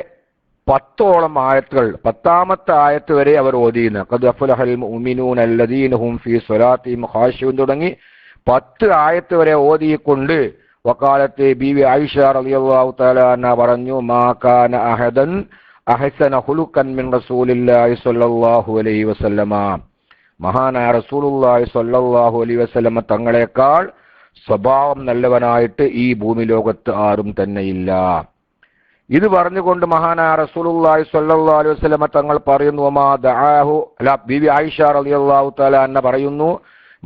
10ഓളം ആയത്തുകൾ, 10ാമത്തെ ആയത്ത് വരെ അവർ ഓതിയിരുന്നു. ഖദ് അഫ്ലഹൽ മുഅ്മിനൂൻ അല്ലദീന ഹും ഫീ സ്വലാത്തിഹിം ഖാശിഊൻ തുടങ്ങി 10 ആയത്ത് വരെ ഓതിക്കൊണ്ട് വഖാലത്ത് ബീവി ആയിഷ റളിയല്ലാഹു തആല അൻഹ പറഞ്ഞു, മാ കാന അഹദൻ അഹ്സന ഖുലുഖൻ മിൻ റസൂലില്ലാഹി സ്വല്ലല്ലാഹു അലൈഹി വസല്ലമ, മഹാനായ റസൂലുള്ളാഹി സ്വല്ലല്ലാഹു അലൈഹി വസല്ലമ തങ്ങളെക്കാൾ സ്വഭാവം നല്ലവനായിട്ട് ഈ ഭൂമി ലോകത്ത് ആരും തന്നെയില്ല. ഇത് പറഞ്ഞുകൊണ്ട് മഹാനായ റസൂലുള്ളാഹി സ്വല്ലല്ലാഹു അലൈഹി വസല്ലമ തങ്ങൾ പറയുന്നു, ബീവി ആയിഷ റളിയല്ലാഹു തആല അൻഹ പറയുന്നു,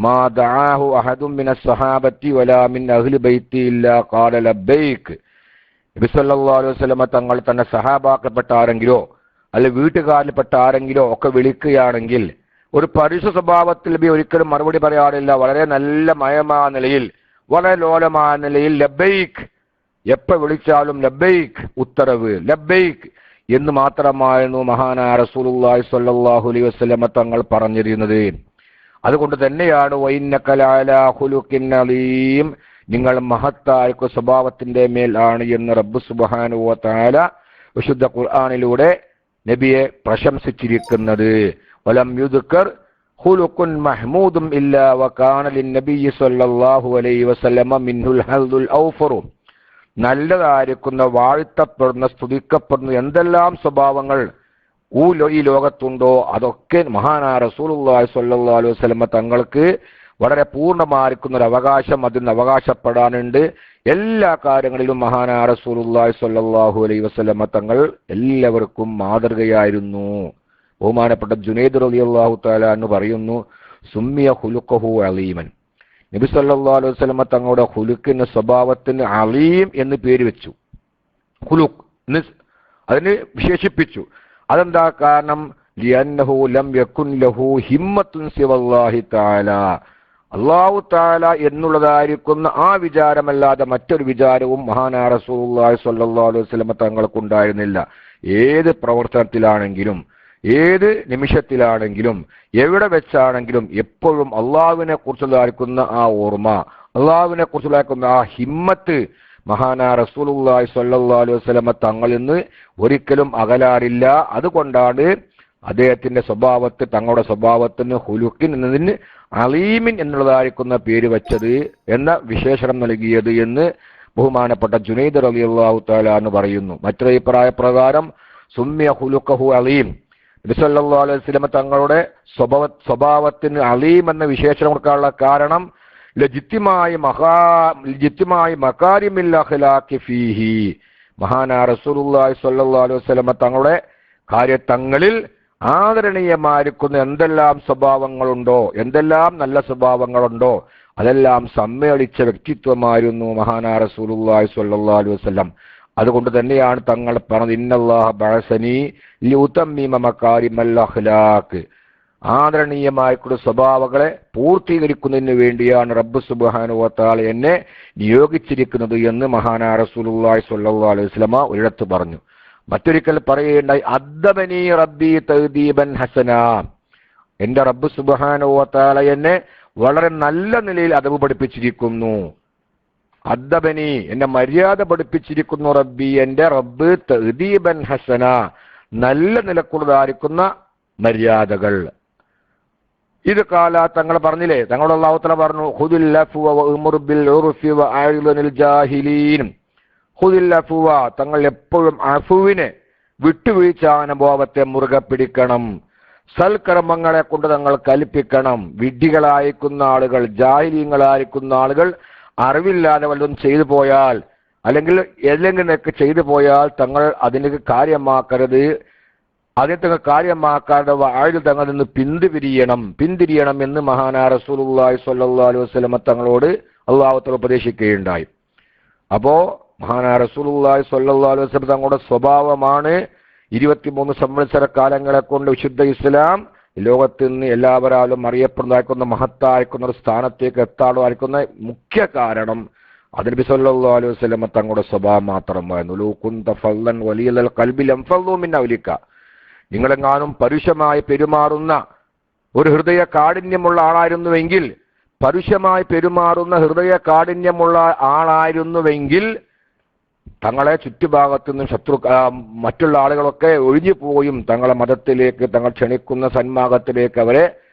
മാ ദഅാഹു അഹദും മിനസ് സ്വഹാബത്തി വലാ മിൻ അഹ്ലി ബൈത്തി ഇല്ലാ ഖാല ലബ്ബൈക്. നബി സല്ലല്ലാഹു അലൈഹി വസല്ലമ തങ്ങൾ തന്നെ സഹാബാക്കപ്പെട്ട ആരെങ്കിലോ അല്ലെ വീട്ടുകാരിൽപ്പെട്ട ആരെങ്കിലോ ഒക്കെ വിളിക്കുകയാണെങ്കിൽ ഒരു പരുഷ സ്വഭാവത്തിൽ നബി ഒരിക്കലും മറുപടി പറയാറില്ല. വളരെ നല്ല മയമായ നിലയിൽ, വളരെ ലോലമായ നിലയിൽ ലബ്ബൈക്, എപ്പോ വിളിച്ചാലും ലബ്ബൈക്, ഉത്തരവ് ലബ്ബൈക് എന്ന് മാത്രമായിരുന്നു മഹാനായ റസൂലുള്ളാഹി സ്വല്ലല്ലാഹു അലൈഹി വസല്ലമ തങ്ങൾ പറഞ്ഞിരുന്നത്. അതുകൊണ്ട് തന്നെയാണ് വഇന്നക ലഅലാ ഖുലുഖിൻ അലീം, നിങ്ങൾ മഹത്തായ സ്വഭാവത്തിന്റെ മേൽ ആണ് എന്ന് റബ്ബ് സുബ്ഹാനഹു വ തആല വിശുദ്ധ ഖുർആനിലൂടെ നബിയെ പ്രശംസിച്ചിരിക്കുന്നത്. വലം യുദ്കർ ഖുലുഖുൻ മഹ്മൂദും ഇല്ലാ വകാന ലിന്നബിയ്യി സ്വല്ലല്ലാഹു അലൈഹി വസല്ലമ മിൻഹുൽ ഹൽദുൽ ഔഫർ, നല്ലതായിരിക്കുന്ന വാഴ്ത്തപ്പെടുന്ന സ്തുതിക്കപ്പെടുന്ന എന്തെല്ലാം സ്വഭാവങ്ങൾ ഈ ലോകത്തുണ്ടോ അതൊക്കെ മഹാനായ റസൂലുള്ളാഹി സ്വല്ലല്ലാഹു അലൈഹി വസല്ലമ തങ്ങൾക്ക് വളരെ പൂർണ്ണമായിരിക്കുന്ന ഒരു അവകാശം അതിന് അവകാശപ്പെടാനുണ്ട്. എല്ലാ കാര്യങ്ങളിലും മഹാനായ റസൂലുള്ളാഹി സ്വല്ലല്ലാഹു അലൈഹി വസല്ലമ തങ്ങൾ എല്ലാവർക്കും മാതൃകയായിരുന്നു. ബഹുമാനപ്പെട്ട ജുനൈദ് റളിയല്ലാഹു തആല എന്ന് പറയുന്നു, സുമ്മിയ ഖുലുഖഹു അലീമൻ, നബി സല്ലല്ലാഹു അലൈഹി വസല്ലമ തങ്ങളുടെ ഖുലുഖിന് സ്വഭാവത്തിന് അലീം എന്ന് പേര് വെച്ചു. ഖുലുഖ് അതിന് വിശേഷിപ്പിച്ചു. അതെന്താ കാരണം? ലിഅന്നഹു ലം യകുൻ ലഹു ഹിമ്മത്തുൻ സിവല്ലാഹി തആല, അല്ലാഹു തആല എന്നുള്ളതായിരിക്കുന്ന ആ വിചാരമല്ലാതെ മറ്റൊരു വിചാരവും മഹാനായ റസൂലുള്ളാഹി സ്വല്ലല്ലാഹു അലൈഹി വസല്ലമ തങ്ങൾക്കുണ്ടായിരുന്നില്ല. ഏത് പ്രവർത്തനത്തിലാണെങ്കിലും, ഏത് നിമിഷത്തിലാണെങ്കിലും, എവിടെ വെച്ചാണെങ്കിലും എപ്പോഴും അള്ളാഹുവിനെ കുറിച്ചുള്ളതായിരിക്കുന്ന ആ ഓർമ്മ, അള്ളാഹുവിനെ കുറിച്ചുള്ളതായിരിക്കുന്ന ആ ഹിമ്മത്ത് മഹാനായ റസൂലുള്ളാഹി സ്വല്ലല്ലാഹു അലൈഹി വസല്ലമ തങ്ങളിൽ നിന്ന് ഒരിക്കലും അകലാറില്ല. അതുകൊണ്ടാണ് അദ്ദേഹത്തിന്റെ സ്വഭാവത്തെ, തങ്ങളുടെ സ്വഭാവത്തിന് ഹുലുക്കിൻ എന്നതിന് അലീമിൻ എന്നുള്ളതായിരിക്കുന്ന പേര് വെച്ചത് എന്ന വിശേഷണം നൽകിയത് എന്ന് ബഹുമാനപ്പെട്ട ജുനൈദ് റളിയല്ലാഹു തആല എന്ന് പറയുന്നു. മറ്റൊരു അഭിപ്രായ പ്രകാരം സുമ്മിയ ഖുലുഖഹു അലീം, നബി സല്ലല്ലാഹു അലൈഹി വസല്ലമ തങ്ങളുടെ സ്വഭാവത്തിന് അലീം എന്ന വിശേഷണം കൊടുക്കാനുള്ള കാരണം ലജിത്തിമായി മകാരിമിൽ അഖ്ലാഖി ഫീഹി, മഹാനായ റസൂലുള്ളാഹി സ്വല്ലല്ലാഹു അലൈഹി വസല്ലമ തങ്ങളുടെ കാര്യത്തങ്ങളിൽ ആദരണീയമായിരിക്കുന്ന എന്തെല്ലാം സ്വഭാവങ്ങളുണ്ടോ, എന്തെല്ലാം നല്ല സ്വഭാവങ്ങളുണ്ടോ അതെല്ലാം സമ്മേളിച്ച വ്യക്തിത്വമായിരുന്നു മഹാനായ റസൂലുള്ളാഹി സ്വല്ലല്ലാഹു അലൈഹി വസല്ലം. അതുകൊണ്ട് തന്നെയാണ് തങ്ങൾ പറഞ്ഞത്, ഇന്നല്ലാഹ ബഅസനി ലിയുതമ്മിമ മകാരിമൽ അഖ്ലാഖ്, ആദരണീയമായിട്ടുള്ള സ്വഭാവങ്ങളെ പൂർത്തീകരിക്കുന്നതിന് വേണ്ടിയാണ് റബ്ബ് സുബ്ഹാനഹു വ തആല എന്നെ നിയോഗിച്ചിരിക്കുന്നത് എന്ന് മഹാനായ റസൂലുള്ളാഹി സ്വല്ലല്ലാഹു അലൈഹി വസല്ലമ ഒരിടത്ത് പറഞ്ഞു. മറ്റൊരിക്കൽ പറയുകയുണ്ടായി, അദ്ദബനി റബ്ബി തഅദീബൻ ഹസന, എന്റെ റബ്ബ് സുബ്ഹാനഹു വ തആല എന്നെ വളരെ നല്ല നിലയിൽ അദബ് പഠിപ്പിച്ചിരിക്കുന്നു. അദ്ദബനി, എന്നെ മര്യാദ പഠിപ്പിച്ചിരിക്കുന്നു. റബ്ബി, എന്റെ റബ്ബ് തഅദീബൻ ഹസന, നല്ല നിലക്കുള്ളതായിരിക്കുന്ന മര്യാദകൾ. ഇത് കാല തങ്ങൾ പറഞ്ഞില്ലേ, തങ്ങളുടെ അല്ലാഹു തആല പറഞ്ഞു ഖുദിൽ അഫ്വ വഅ്മുർ ബിൽ ഉർഫി വഅഅ്ലിനിൽ ജാഹിലീൻ. ഖുദിൽ അഫ്വ, തങ്ങൾ എപ്പോഴും അഫുവിനെ, വിട്ടുവീഴ്ച അനുഭവത്തെ മുറുകെ പിടിക്കണം. സൽക്കർമ്മങ്ങളെ കൊണ്ട് തങ്ങൾ കൽപ്പിക്കണം. വിഡ്ഢികളായിരിക്കുന്ന ആളുകൾ, ജാഹിലീങ്ങളായിരിക്കുന്ന ആളുകൾ അറിവില്ലാതെ വല്ലതും ചെയ്തു പോയാൽ അല്ലെങ്കിൽ ഏതെങ്കിലുമൊക്കെ ചെയ്തു പോയാൽ തങ്ങൾ അതിന് കാര്യമാക്കരുത്. അതിനെ തങ്ങൾ കാര്യമാക്കാതെ ആഴ്ച തങ്ങൾ നിന്ന് പിന്തിരിയണം എന്ന് മഹാനായ റസൂലുള്ളാഹി സ്വല്ലല്ലാഹു അലൈഹി വസല്ലം തങ്ങളോട് അല്ലാഹു തആല ഉപദേശിക്കുകയുണ്ടായി. അപ്പോ മഹാനായ റസൂലുള്ളാഹി സ്വല്ലല്ലാഹു അലൈഹി വസല്ലം തങ്ങളുടെ സ്വഭാവമാണ് 23 സംവത്സര കാലങ്ങളെ കൊണ്ട് വിശുദ്ധ ഇസ്ലാം ലോകത്ത് നിന്ന് എല്ലാവരാലും അറിയപ്പെടുന്നതായിരിക്കുന്ന മഹത്തായിരിക്കുന്ന ഒരു സ്ഥാനത്തേക്ക് എത്താടുമായിരിക്കുന്ന മുഖ്യ കാരണം അത് നബി സല്ലല്ലാഹു അലൈഹി വസല്ലം തങ്ങളുടെ സ്വഭാവം മാത്രമായിരുന്നു. ലൗ കുന്ത ഫല്ലൻ വലിയൽ ഖൽബി ലംഫളു മിൻ അവലിക, നിങ്ങളെങ്ങാനും പരുഷമായി പെരുമാറുന്ന ഒരു ഹൃദയ കാഠിന്യമുള്ള ആളായിരുന്നുവെങ്കിൽ, പരുഷമായി പെരുമാറുന്ന ഹൃദയ കാഠിന്യമുള്ള ആളായിരുന്നുവെങ്കിൽ തങ്ങളെ ചുറ്റുഭാഗത്തു നിന്നും മറ്റുള്ള ആളുകളൊക്കെ ഒഴിഞ്ഞു പോയും തങ്ങളെ മതത്തിലേക്ക്, തങ്ങൾ ക്ഷണിക്കുന്ന സന്മാർഗത്തിലേക്ക് അവരെ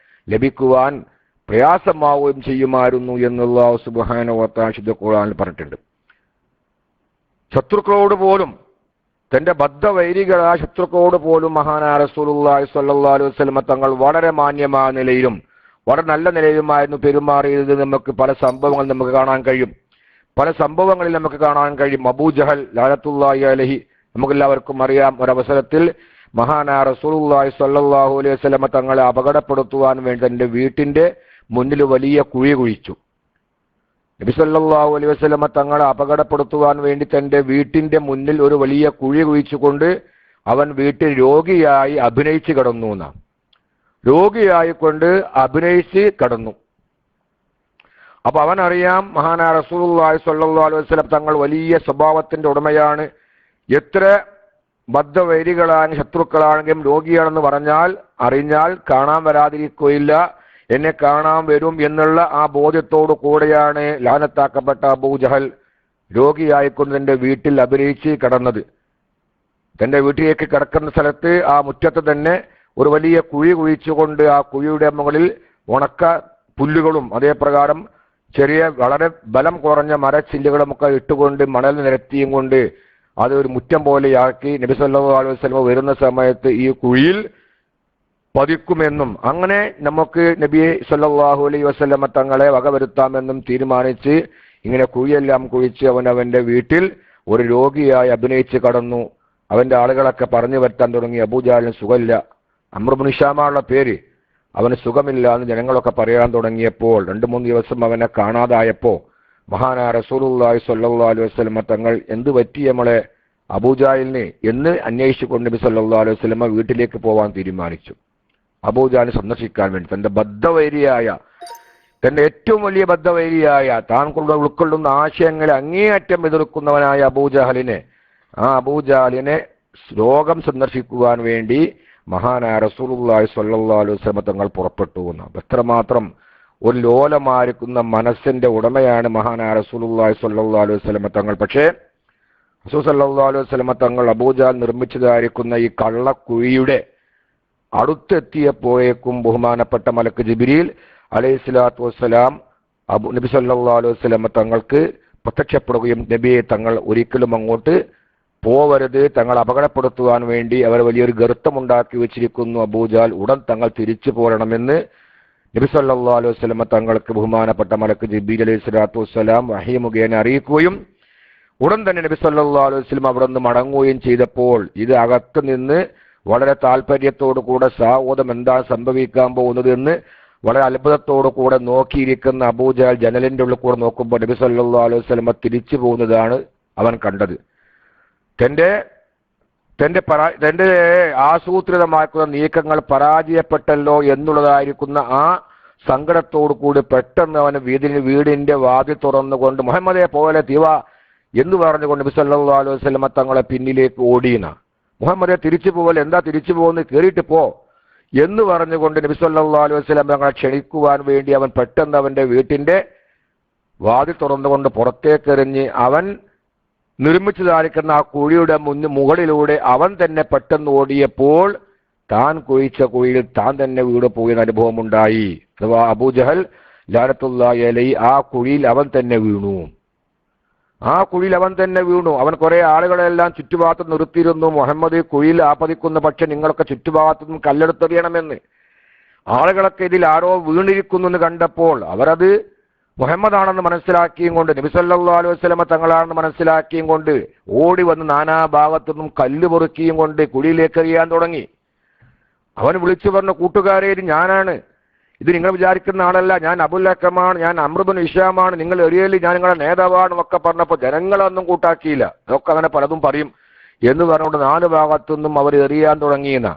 ലഭിക്കുവാൻ പ്രയാസമാവുകയും ചെയ്യുമായിരുന്നു എന്നുള്ള സുബ്ഹാനഹു വ തആല വിശുദ്ധ ഖുർആനിൽ പറഞ്ഞിട്ടുണ്ട്. ശത്രുക്കളോട് പോലും, തന്റെ ബദ്ധവൈരികളായ ശത്രുക്കളോട് പോലും മഹാനായ റസൂലുള്ളാഹി സ്വല്ലല്ലാഹു അലൈഹി വസല്ലം തങ്ങൾ വളരെ മാന്യമായ നിലയിലും വളരെ നല്ല നിലയിലുമായിരുന്നു പെരുമാറിയത്. നമുക്ക് പല സംഭവങ്ങൾ നമുക്ക് കാണാൻ കഴിയും. പല സംഭവങ്ങളിൽ നമുക്ക് കാണാൻ കഴിയും. അബൂജഹൽ ലഅനത്തുല്ലാഹി അലൈഹി, നമുക്കെല്ലാവർക്കും അറിയാം, ഒരവസരത്തിൽ മഹാനായ റസൂലുള്ളാഹി സ്വല്ലല്ലാഹു അലൈഹി വസല്ലം തങ്ങളെ അപകടപ്പെടുത്തുവാൻ വേണ്ടി തന്റെ വീട്ടിന്റെ മുന്നിൽ വലിയ കുഴി കുഴിച്ചു. നബി സല്ലല്ലാഹു അലൈഹി വസല്ലം തങ്ങളെ അപകടപ്പെടുത്തുവാൻ വേണ്ടി തന്റെ വീട്ടിന്റെ മുന്നിൽ ഒരു വലിയ കുഴി കുഴിച്ചുകൊണ്ട് അവൻ വീട്ടിൽ രോഗിയായി അഭിനയിച്ച് കിടന്നു എന്നാണ്. രോഗിയായിക്കൊണ്ട് അഭിനയിച്ച് കിടന്നു. അപ്പൊ അവനറിയാം മഹാനായ റസൂലുള്ളാഹി സ്വല്ലല്ലാഹു അലൈഹി വസല്ലം തങ്ങൾ വലിയ സ്വഭാവത്തിന്റെ ഉടമയാണ്. എത്ര ബദ്ധവൈരികളാണ് ശത്രുക്കളാണെങ്കിലും രോഗിയാണെന്ന് അറിഞ്ഞാൽ കാണാൻ വരാതിരിക്കുകയില്ല, എന്നെ കാണാൻ വരും എന്നുള്ള ആ ബോധ്യത്തോടു കൂടെയാണ് ലാനത്താക്കപ്പെട്ട അബൂജഹൽ രോഗിയായിക്കൊണ്ട് തന്റെ വീട്ടിൽ അഭിനയിച്ച് കിടന്നത്. തന്റെ വീട്ടിലേക്ക് കിടക്കുന്ന സ്ഥലത്ത് ആ മുറ്റത്ത് തന്നെ ഒരു വലിയ കുഴി കുഴിച്ചുകൊണ്ട് ആ കുഴിയുടെ മുകളിൽ ഉണക്ക പുല്ലുകളും അതേപ്രകാരം ചെറിയ വളരെ ബലം കുറഞ്ഞ മരച്ചില്ലുകളും ഒക്കെ ഇട്ടുകൊണ്ട് മണൽ നിരത്തിയും കൊണ്ട് അത് ഒരു മുറ്റം പോലെയാക്കി നബി സല്ലല്ലാഹു അലൈഹി വസല്ലം വരുന്ന സമയത്ത് ഈ കുഴിയിൽ പതിക്കുമെന്നും അങ്ങനെ നമുക്ക് നബി സല്ലല്ലാഹു അലൈഹി വസല്ലം തങ്ങളെ വകവരുത്താമെന്നും തീരുമാനിച്ച് ഇങ്ങനെ കുഴിയെല്ലാം കുഴിച്ച് അവന്റെ വീട്ടിൽ ഒരു രോഗിയായി അഭിനയിച്ച് കടന്നു. അവന്റെ ആളുകളൊക്കെ പറഞ്ഞു വരുത്താൻ തുടങ്ങി. അബൂജഹലിന് സുഖമില്ല, അംർ ഇബ്നു ഹിശാമുള്ള പേര്, അവന് സുഖമില്ല എന്ന് ജനങ്ങളൊക്കെ പറയാൻ തുടങ്ങിയപ്പോൾ 2-3 ദിവസം അവനെ കാണാതായപ്പോ മഹാനായ റസൂലുള്ളാഹി സ്വല്ലല്ലാഹു അലൈഹി വസല്ലം തങ്ങൾ എന്ത് പറ്റി നമ്മളെ അബൂജഹലിന് എന്ന് അന്വേഷിച്ചുകൊണ്ട് നബി സല്ലല്ലാഹു അലൈഹി വസല്ലം വീട്ടിലേക്ക് പോവാൻ തീരുമാനിച്ചു. അബൂജഹലിനെ സന്ദർശിക്കാൻ വേണ്ടി തന്റെ ഏറ്റവും വലിയ ബദ്ധവൈരിയായ താൻ ഉൾക്കൊള്ളുന്ന ആശയങ്ങളെ അങ്ങേയറ്റം എതിർക്കുന്നവനായ അബൂജഹലിനെ രോഗം സന്ദർശിക്കുവാൻ വേണ്ടി മഹാനായ റസൂലുള്ളാഹി സ്വല്ലല്ലാഹു അലൈഹി വസല്ലം തങ്ങൾ പുറപ്പെട്ടു എന്ന്. എത്രമാത്രം ഒരു ലോലമായിരിക്കുന്ന മനസ്സിന്റെ ഉടമയാണ് മഹാനായ റസൂലുള്ളാഹി സ്വല്ലല്ലാഹു അലൈഹി വസല്ലം തങ്ങൾ. പക്ഷേ റസൂൽ സല്ലല്ലാഹു അലൈഹി വസല്ലം തങ്ങൾ അബൂജഹൽ നിർമ്മിച്ചതായിരിക്കുന്ന ഈ കള്ളക്കുഴിയുടെ അടുത്തെത്തിയപ്പോഴേക്കും ബഹുമാനപ്പെട്ട മലക്ക് ജിബ്രീൽ അലൈഹിസ്സലാത്തു വസ്സലാം നബി സല്ലല്ലാഹു അലൈഹി വസല്ലം തങ്ങൾക്ക് പ്രത്യക്ഷപ്പെടുകയും നബിയെ തങ്ങൾ ഒരിക്കലും അങ്ങോട്ട് പോവരുത്, തങ്ങൾ അപകടപ്പെടുത്തുവാൻ വേണ്ടി അവർ വലിയൊരു ഗർത്തമുണ്ടാക്കി വെച്ചിരിക്കുന്നു, അബൂജഹൽ ഉടൻ തങ്ങൾ തിരിച്ചു പോരണമെന്ന് നബി സല്ലല്ലാഹു അലൈഹി വസല്ലം തങ്ങൾക്ക് ബഹുമാനപ്പെട്ട മലക്ക് ജിബ്രീൽ അലൈഹിസ്സലാത്തു വസ്സലാം വഹി മുഖേന അറിയിക്കുകയും ഉടൻ തന്നെ നബി സല്ലല്ലാഹു അലൈഹി വസല്ലം അവിടെ നിന്ന് മടങ്ങുകയും ചെയ്തപ്പോൾ ഇത് അകത്ത് നിന്ന് വളരെ താല്പര്യത്തോടു കൂടെ സാവോദം എന്താ സംഭവിക്കാൻ പോകുന്നത് എന്ന് വളരെ അത്ഭുതത്തോടു കൂടെ നോക്കിയിരിക്കുന്ന അബൂജഹൽ ജനലിന്റെ ഉള്ളിൽ കൂടെ നോക്കുമ്പോൾ നബി സല്ലല്ലാഹു അലൈഹി വസല്ലം തിരിച്ചു പോകുന്നതാണ് അവൻ കണ്ടത്. തന്റെ ആസൂത്രിതമാക്കുന്ന നീക്കങ്ങൾ പരാജയപ്പെട്ടല്ലോ എന്നുള്ളതായിരിക്കുന്ന ആ സങ്കടത്തോടു കൂടി പെട്ടെന്ന് അവന് വീടിന്റെ വാതിൽ തുറന്നുകൊണ്ട് മുഹമ്മദെ പോലെ തീവ എന്ന് പറഞ്ഞുകൊണ്ട് നബി സല്ലല്ലാഹു അലൈഹി വസല്ലം തങ്ങളെ പിന്നിലേക്ക് ഓടിയെന്ന. മുഹമ്മദെ തിരിച്ചു പോകൽ, എന്താ തിരിച്ചു പോകുന്നത്, കയറിയിട്ട് പോ എന്ന് പറഞ്ഞുകൊണ്ട് നബി സല്ലല്ലാഹു അലൈഹി വസല്ലം തങ്ങളെ ക്ഷണിക്കുവാൻ വേണ്ടി അവൻ പെട്ടെന്ന് അവന്റെ വീട്ടിന്റെ വാതിൽ തുറന്നുകൊണ്ട് പുറത്തേക്കെറിഞ്ഞ് അവൻ നിർമ്മിച്ചതായിരിക്കുന്ന ആ കുഴിയുടെ മുകളിലൂടെ അവൻ തന്നെ പെട്ടെന്ന് ഓടിയപ്പോൾ താൻ കുഴിച്ച കുഴിയിൽ താൻ തന്നെ വീട് പോയെന്ന അനുഭവമുണ്ടായി. അഥവാ അബൂജഹൽ ലഅനത്തുല്ലാഹി അലൈഹി ആ കുഴിയിൽ അവൻ തന്നെ വീണു. ആ കുഴിയിൽ അവൻ തന്നെ വീണു. അവൻ കുറെ ആളുകളെല്ലാം ചുറ്റുഭാഗത്ത് നിർത്തിയിരുന്നു. മുഹമ്മദ് കുഴിയിൽ ആപതിക്കുന്ന പക്ഷെ നിങ്ങളൊക്കെ ചുറ്റുഭാഗത്തു നിന്നും കല്ലെടുത്തെറിയണമെന്ന്. ആളുകളൊക്കെ ഇതിൽ ആരോ വീണിരിക്കുന്നു എന്ന് കണ്ടപ്പോൾ അവരത് മുഹമ്മദാണെന്ന് മനസ്സിലാക്കിയും കൊണ്ട്, നബി സല്ലല്ലാഹു അലൈഹി വസല്ലമ തങ്ങളാണെന്ന് മനസ്സിലാക്കിയും കൊണ്ട് ഓടി വന്ന് നാനാഭാഗത്തു നിന്നും കല്ല് പൊറുക്കിയും കൊണ്ട് കുഴിയിലേക്ക് എറിയാൻ തുടങ്ങി. അവൻ വിളിച്ചു പറഞ്ഞു, കൂട്ടുകാരെ ഇത് ഞാനാണ്, ഇത് നിങ്ങൾ വിചാരിക്കുന്ന ആളല്ല, ഞാൻ അബുൽ അക്കമാണ്, ഞാൻ അംർ ഇബ്നു ഹിശാമാണ്, നിങ്ങൾ എറിയല് ഞാൻ നിങ്ങളുടെ നേതാവാണ് എന്നൊക്കെ പറഞ്ഞപ്പോൾ ജനങ്ങളൊന്നും കൂട്ടാക്കിയില്ല. അതൊക്കെ അങ്ങനെ പലതും പറയും എന്ന് പറഞ്ഞുകൊണ്ട് നാല് ഭാഗത്തുനിന്നും അവർ എറിയാൻ തുടങ്ങിയെന്ന.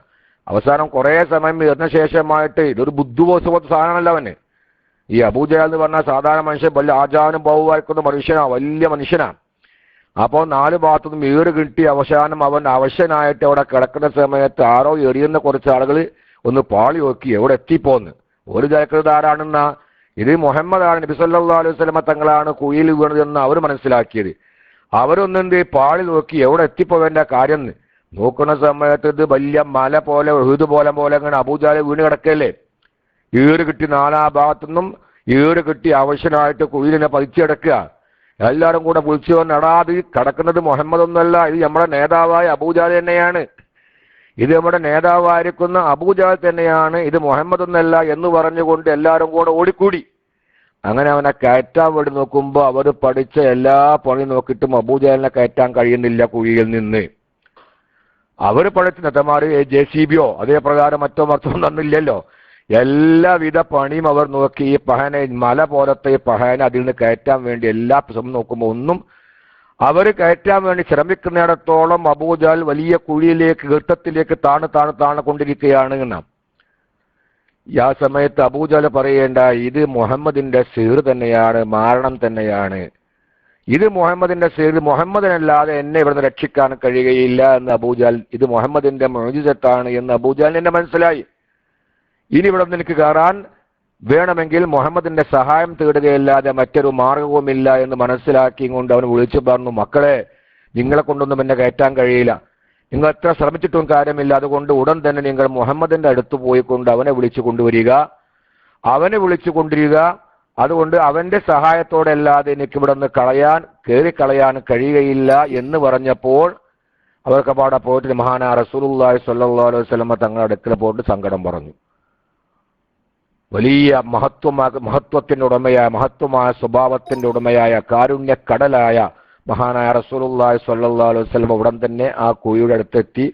അവസാനം കുറെ സമയം എറിഞ്ഞ ശേഷമായിട്ട് ഇതൊരു ബുദ്ധുവോസ സാധനമല്ല അവന്. ഈ അബൂജഹൽ എന്ന് പറഞ്ഞാൽ സാധാരണ മനുഷ്യൻ വലിയ ആചാരം ബഹുവായിക്കുന്ന മനുഷ്യനാ, വലിയ മനുഷ്യനാ. അപ്പോൾ നാല് ഭാഗത്തുനിന്നും ഏറ് കിട്ടി അവസാനം അവൻ അവശനായിട്ട് അവിടെ കിടക്കുന്ന സമയത്ത് ആരോ എറിയുന്ന കുറച്ച് ആളുകൾ ഒന്ന് പാളി നോക്കി എവിടെ എത്തിപ്പോന്ന്. ഒരു ജയക്കൃത് ആരാണെന്നാ, ഇത് മുഹമ്മദാണ്, നബി സല്ലല്ലാഹു അലൈഹി വസല്ലമ തങ്ങളാണ് കുഴിയിൽ വീണതെന്ന് അവർ മനസ്സിലാക്കിയത്. അവരൊന്നെന്ത് പാളി നോക്കി എവിടെ എത്തിപ്പോവേണ്ട കാര്യം നോക്കുന്ന സമയത്ത് ഇത് വലിയ മല പോലെ ഉഹുദ് പോലെ അങ്ങനെ അബൂജഹൽ വീണ് കിടക്കല്ലേ. ഏറ് കിട്ടി നാലാ ഭാഗത്തുനിന്നും ഏറ് കിട്ടി അവശനായിട്ട് കുഴിലിനെ പതിച്ചെടുക്കുക. എല്ലാവരും കൂടെ വിളിച്ചു നടാത് കിടക്കുന്നത് മുഹമ്മദ് ഒന്നല്ല, ഇത് നമ്മുടെ നേതാവായ അബൂജഹൽ തന്നെയാണ്, ഇത് നമ്മുടെ നേതാവായിരിക്കുന്ന അബൂജഹൽ തന്നെയാണ്, ഇത് മുഹമ്മദ് ഒന്നല്ല എന്ന് പറഞ്ഞുകൊണ്ട് എല്ലാവരും കൂടെ ഓടിക്കൂടി. അങ്ങനെ അവനെ കയറ്റാൻ വേണ്ടി നോക്കുമ്പോൾ അവർ പഠിച്ച എല്ലാ പണി നോക്കിയിട്ടും അബൂജഹലിനെ കയറ്റാൻ കഴിയുന്നില്ല കുഴിയിൽ നിന്ന്. അവർ പഠിച്ച നെത്തമാർ JCBയോ അതേ പ്രകാരം മറ്റോ തന്നില്ലല്ലോ. എല്ലാവിധ പണിയും അവർ നോക്കി. ഈ പഹനെ മല പോലത്തെ ഈ പഹനെ അതിൽ നിന്ന് കയറ്റാൻ വേണ്ടി എല്ലാ ശ്രമം നോക്കുമ്പോൾ ഒന്നും അവർ കയറ്റാൻ വേണ്ടി ശ്രമിക്കുന്നിടത്തോളം അബൂജഹൽ വലിയ കുഴിയിലേക്ക് ഗർത്തത്തിലേക്ക് താണു കൊണ്ടിരിക്കുകയാണ് എന്നാ. ആ സമയത്ത് അബൂജഹൽ പറയേണ്ട, ഇത് മുഹമ്മദിന്റെ സിഹ്ർ തന്നെയാണ്, മാരണം തന്നെയാണ്, ഇത് മുഹമ്മദിന്റെ സിഹ്ർ, മുഹമ്മദിനല്ലാതെ എന്നെ ഇവിടുന്ന് രക്ഷിക്കാൻ കഴിയുകയില്ല എന്ന് അബൂജഹൽ, ഇത് മുഹമ്മദിന്റെ മുഅ്ജിസത്താണ് എന്ന് അബൂജഹൽ എന്നെ മനസ്സിലായി. ഇനി ഇവിടെ നിന്ന് എനിക്ക് കയറാൻ വേണമെങ്കിൽ മുഹമ്മദിന്റെ സഹായം തേടുകയല്ലാതെ മറ്റൊരു മാർഗവുമില്ല എന്ന് മനസ്സിലാക്കിയും കൊണ്ട് അവൻ വിളിച്ചു പറഞ്ഞു, മക്കളെ നിങ്ങളെ കൊണ്ടൊന്നും എന്നെ കയറ്റാൻ കഴിയില്ല, നിങ്ങൾ എത്ര ശ്രമിച്ചിട്ടും കാര്യമില്ല, അതുകൊണ്ട് ഉടൻ തന്നെ നിങ്ങൾ മുഹമ്മദിന്റെ അടുത്ത് പോയിക്കൊണ്ട് അവനെ വിളിച്ചു കൊണ്ടുവരിക, അതുകൊണ്ട് അവന്റെ സഹായത്തോടെ അല്ലാതെ എനിക്ക് ഇവിടെ നിന്ന് കയറിക്കളയാൻ കഴിയുകയില്ല എന്ന് പറഞ്ഞപ്പോൾ അവർക്ക് പാടെ പോയിട്ട് മഹാനായ റസൂലുള്ളാഹി സ്വല്ലല്ലാഹു അലൈഹി വസല്ലം തങ്ങളുടെ അടുക്കൽ പോയിട്ട് സങ്കടം പറഞ്ഞു. വലിയ മഹത്വത്തിന്റെ ഉടമയായ, മഹത്വമായ സ്വഭാവത്തിന്റെ ഉടമയായ, കാരുണ്യക്കടലായ മഹാനായ റസൂലുള്ളാഹി സ്വല്ലല്ലാഹു അലൈഹി വസല്ലം ഉടൻ തന്നെ ആ കുഴിയുടെ അടുത്തെത്തി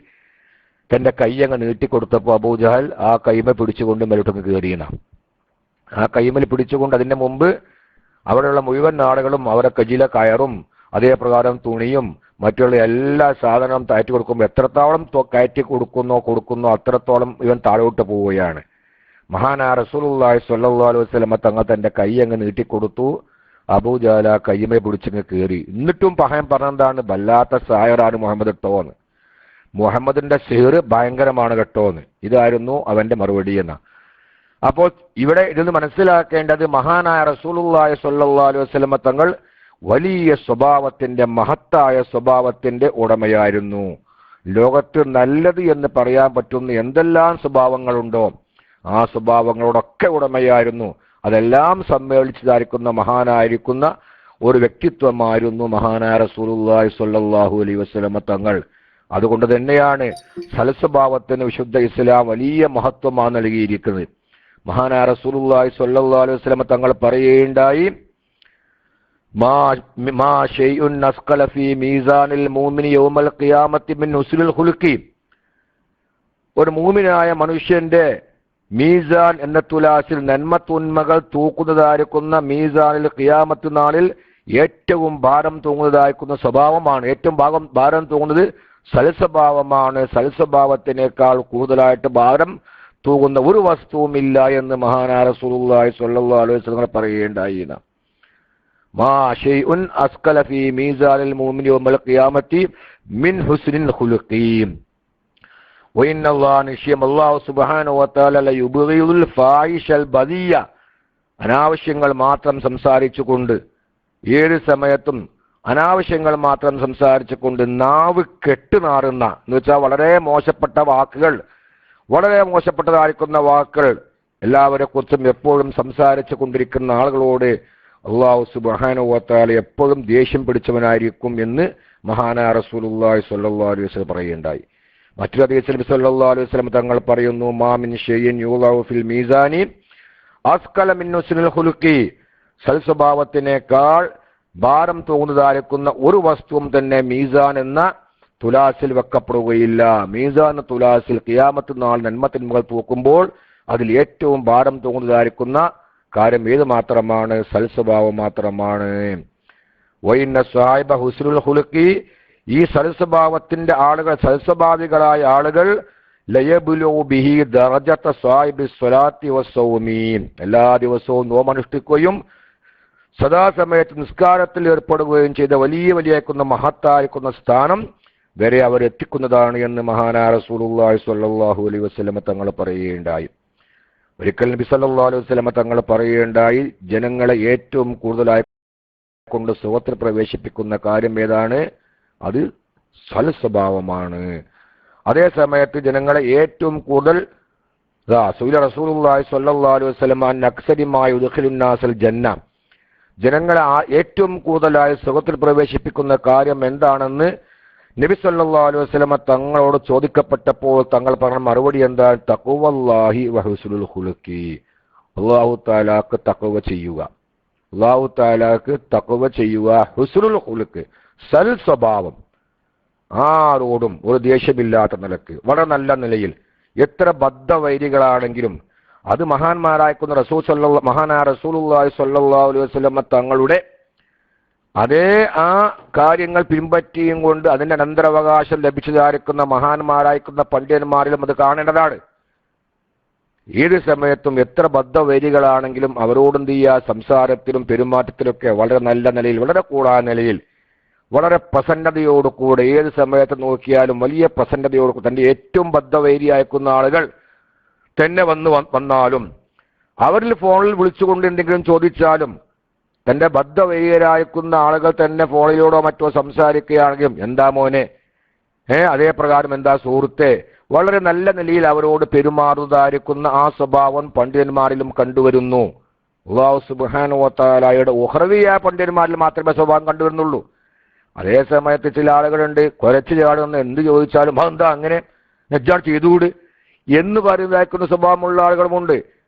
തന്റെ കൈയങ്ങ് നീട്ടിക്കൊടുത്തപ്പോൾ അബൂജഹൽ ആ കൈമ പിടിച്ചുകൊണ്ട് മേലോട്ടങ്ങ് കയറിയെന്ന. ആ കൈമൽ പിടിച്ചുകൊണ്ട് അതിന്റെ മുമ്പ് അവിടെയുള്ള മുഴുവൻ ആളുകളും അവരെ കജില കയറും അതേ പ്രകാരം തുണിയും മറ്റുള്ള എല്ലാ സാധനവും താറ്റി കൊടുക്കുമ്പോൾ എത്രത്തോളം കയറ്റി കൊടുക്കുന്നോ അത്രത്തോളം ഇവൻ താഴോട്ട് പോവുകയാണ്. മഹാനായ റസൂലുള്ളാഹി സ്വല്ലല്ലാഹു അലൈഹി വസല്ലം തങ്ങൾ തന്റെ കൈ അങ്ങ് നീട്ടിക്കൊടുത്തു. അബൂജഹൽ ആ കയ്യമേ പിടിച്ചങ്ങ് കയറി. എന്നിട്ടും പഹയൻ പറഞ്ഞെന്താണ്, വല്ലാത്ത സായറാണ് മുഹമ്മദ് കേട്ടോന്ന്, മുഹമ്മദിന്റെ സിഹ്ർ ഭയങ്കരമാണ് കേട്ടോന്ന്. ഇതായിരുന്നു അവന്റെ മറുപടി എന്ന. അപ്പോൾ ഇവിടെ ഇതൊന്ന് മനസ്സിലാക്കേണ്ടത്, മഹാനായ റസൂലുള്ളാഹി സ്വല്ലല്ലാഹു അലൈഹി വസല്ലം തങ്ങൾ വലിയ സ്വഭാവത്തിന്റെ, മഹത്തായ സ്വഭാവത്തിന്റെ ഉടമയായിരുന്നു. ലോകത്ത് നല്ലത് എന്ന് പറയാൻ പറ്റുന്ന എന്തെല്ലാം സ്വഭാവങ്ങളുണ്ടോ ആ സ്വഭാവങ്ങളോടൊക്കെ ഉടമയായിരുന്നു. അതെല്ലാം സമ്മേളിച്ചതായിരിക്കുന്ന മഹാനായിരിക്കുന്ന ഒരു വ്യക്തിത്വമായിരുന്നു മഹാനായ റസൂലുള്ളാഹി സ്വല്ലല്ലാഹു അലൈഹി വസല്ലം തങ്ങൾ. അതുകൊണ്ട് തന്നെയാണ് സൽസ്വഭാവത്തിന് വിശുദ്ധ ഇസ്ലാം വലിയ മഹത്വമാണ് നൽകിയിരിക്കുന്നത്. മഹാനായ റസൂലുള്ളാഹി സ്വല്ലല്ലാഹു അലൈഹി വസല്ലം തങ്ങൾ പറയുകയുണ്ടായി, മാ ഷൈഉൻ അസ്ഖല ഫീ മീസാനിൽ മുഅ്മിനി യൗമൽ ഖിയാമത്തി മിൻ ഹുസ്നിൽ ഖുലുഖി. ഒരു മുഅ്മിനായ മനുഷ്യന്റെ മീസാൻ എന്ന തുലാസിൽ നന്മത്തുന്മകൾ തൂക്കുന്നതായിരിക്കുന്ന മീസാനിൽ ഖിയാമത്ത് നാളിൽ ഏറ്റവും ഭാരം തൂങ്ങുന്നതായിരിക്കുന്ന സ്വഭാവമാണ്, ഏറ്റവും ഭാരം തൂങ്ങുന്നത് സൽസ്വഭാവമാണ്. സൽസ്വഭാവത്തിനേക്കാൾ കൂടുതലായിട്ട് ഭാരം തൂങ്ങുന്ന ഒരു വസ്തുവുമില്ല എന്ന് മഹാനായ റസൂലുള്ളാഹി സ്വല്ലല്ലാഹു അലൈഹി വസല്ലം പറയുകയുണ്ടായി. മാ ഷൈഉൻ അസ്ഖല ഫീ മീസാനിൽ മുഅ്മിനി യൗമൽ ഖിയാമത്തി മിൻ ഹുസ്നിൽ ഖുലുഖി വഇന്ന അല്ലാഹ നിശ്ചയം അല്ലാഹു സുബ്ഹാനഹു വ തആല ലയുബ്ഗിദുൽ ഫാഹിഷൽ ബദിയ. അനാവശ്യങ്ങൾ മാത്രം സംസാരിച്ചുകൊണ്ട്, ഏത് സമയത്തും അനാവശ്യങ്ങൾ മാത്രം സംസാരിച്ചുകൊണ്ട് നാവ് കെട്ടുനാറുന്ന എന്ന് വെച്ചാൽ വളരെ മോശപ്പെട്ട വാക്കുകൾ, വളരെ മോശപ്പെട്ടതായിരിക്കുന്ന വാക്കുകൾ എല്ലാവരെ കുറിച്ചും എപ്പോഴും സംസാരിച്ചു കൊണ്ടിരിക്കുന്ന ആളുകളോട് അല്ലാഹു സുബ്ഹാനഹു വ തആല എപ്പോഴും ദേഷ്യം പിടിച്ചവനായിരിക്കും എന്ന് മഹാനായ റസൂലുള്ളാഹി സ്വല്ലല്ലാഹു അലൈഹി വസല്ലം പറയുകയുണ്ടായി. മറ്റൊരു ഹദീസിൽ നബി സല്ലല്ലാഹു അലൈഹി വസല്ലം തങ്ങൾ പറയുന്നു, മാ മിൻ ഷൈഇൻ യുളഉ ഫിൽ മീസാനി അസ്കല മിൻ ഹുസ്നിൽ ഖുലുഖി, സൽസ്വഭാവത്തിനേക്കാൾ ഭാരം തോന്നുന്നതായിരിക്കുന്ന ഒരു വസ്തുവും തന്നെ മീസാൻ എന്ന തുലാസിൽ വെക്കപ്പെടുകയില്ല. മീസാൻ തുലാസിൽ ഖിയാമത്ത് നാൾ നന്മത്തിന്മകൾ തൂക്കുമ്പോൾ അതിൽ ഏറ്റവും ഭാരം തോന്നുന്നതായിരിക്കുന്ന കാര്യം ഏത് മാത്രമാണ്? സൽസ്വഭാവം മാത്രമാണ്. വഇന്ന സാഹിബ ഹുസ്നുൽ ഖുലുഖി, ഈ സൽസ്വഭാവത്തിന്റെ ആളുകൾ, സൽസ്വഭാവികളായ ആളുകൾ ലയബുലു ബിഹി ദറജത സാഹിബി സ്വലാത്തി വസ്സൗമി, എല്ലാ ദിവസവും നോമനുഷ്ഠിക്കുകയും സദാസമയത്ത് നിസ്കാരത്തിൽ ഏർപ്പെടുകയും ചെയ്ത വലിയ വലിയക്കുന്ന മഹത്തായിരിക്കുന്ന സ്ഥാനം വരെ അവർ എത്തിക്കുന്നതാണ് എന്ന് മഹാനായ റസൂലുള്ളാഹി സ്വല്ലല്ലാഹു അലൈഹി വസല്ലം തങ്ങൾ പറയുകയുണ്ടായി. ഒരിക്കൽ നബി സല്ലല്ലാഹു അലൈഹി വസല്ലം തങ്ങൾ പറയുകയുണ്ടായി, ജനങ്ങളെ ഏറ്റവും കൂടുതലായി കൊണ്ട് സുഖത്തിൽ പ്രവേശിപ്പിക്കുന്ന കാര്യം ഏതാണ്? അത് സൽസ്വഭാവമാണ്. അതേ സമയത്ത് ജനങ്ങളെ ഏറ്റവും കൂടുതൽ റസൂലുള്ളാഹി സ്വല്ലല്ലാഹു അലൈഹി വസല്ലം അക്സരിമായ ഉദ്ഖിലുന്നാസൽ ജന്ന, ജനങ്ങളെ ഏറ്റവും കൂടുതലായി സുഖത്തിൽ പ്രവേശിപ്പിക്കുന്ന കാര്യം എന്താണെന്ന് നബി സല്ലല്ലാഹു അലൈഹി വസല്ലം തങ്ങളോട് ചോദിക്കപ്പെട്ടപ്പോൾ തങ്ങൾ പറഞ്ഞ മറുപടി എന്താ? തഖ്വല്ലാഹി വ ഹുസ്നുൽ ഖുലുഖി, അല്ലാഹു തആലാക്ക് തഖ്വ ചെയ്യുക, അല്ലാഹു തആലാക്ക് തഖ്വ ചെയ്യുക, ഹുസ്നുൽ ഖുലുഖ് സൽ സ്വഭാവം, ആരോടും ഒരു ദേഷ്യമില്ലാത്ത നിലക്ക് വളരെ നല്ല നിലയിൽ, എത്ര ബദ്ധവൈരികളാണെങ്കിലും അത് മഹാനായ റസൂലുള്ളാഹി സ്വല്ലല്ലാഹു അലൈഹി വസല്ലം തങ്ങളുടെ അതേ ആ കാര്യങ്ങൾ പിൻപറ്റിയും കൊണ്ട് അതിന്റെ അനന്തരാവകാശം ലഭിച്ചതായിരിക്കുന്ന മഹാന്മാരായിരിക്കുന്ന പണ്ഡിതന്മാരിലും അത് കാണേണ്ടതാണ്. ഏത് സമയത്തും എത്ര ബദ്ധവൈരികളാണെങ്കിലും അവരോടെന്ത് ചെയ്യുക? സംസാരത്തിലും പെരുമാറ്റത്തിലൊക്കെ വളരെ നല്ല നിലയിൽ, വളരെ കൂടായ നിലയിൽ, വളരെ പ്രസന്നതയോടുകൂടെ ഏത് സമയത്ത് നോക്കിയാലും വലിയ പ്രസന്നതയോടുകൂടെ തന്റെ ഏറ്റവും ബദ്ധവൈരി അയക്കുന്ന ആളുകൾ തന്നെ വന്നാലും അവരിൽ ഫോണിൽ വിളിച്ചുകൊണ്ട് എന്തെങ്കിലും ചോദിച്ചാലും തന്റെ ബദ്ധവൈര്യരായിരിക്കുന്ന ആളുകൾ തന്നെ ഫോണിലൂടെ മറ്റോ സംസാരിക്കുകയാണെങ്കിലും എന്താ മോനെ, അതേ പ്രകാരം എന്താ സുഹൃത്തെ, വളരെ നല്ല നിലയിൽ അവരോട് പെരുമാറുന്നതായിരിക്കുന്ന ആ സ്വഭാവം പണ്ഡിതന്മാരിലും കണ്ടുവരുന്നു. അല്ലാഹു സുബ്ഹാനഹു വ തആലയുടെ ഉഖ്റവിയായ പണ്ഡിതന്മാരിൽ മാത്രമേ സ്വഭാവം കണ്ടുവരുന്നുള്ളൂ. അതേ സമയത്ത് ചില ആളുകളുണ്ട് കുരച്ചു ചാടുന്ന എന്ത് ചോദിച്ചാലും അതെന്താ അങ്ങനെ നെജ്ജാൻ ചെയ്തുകൂട് എന്ന് പറയുന്നതായിരിക്കുന്ന സ്വഭാവമുള്ള ആളുകളുമുണ്ട്.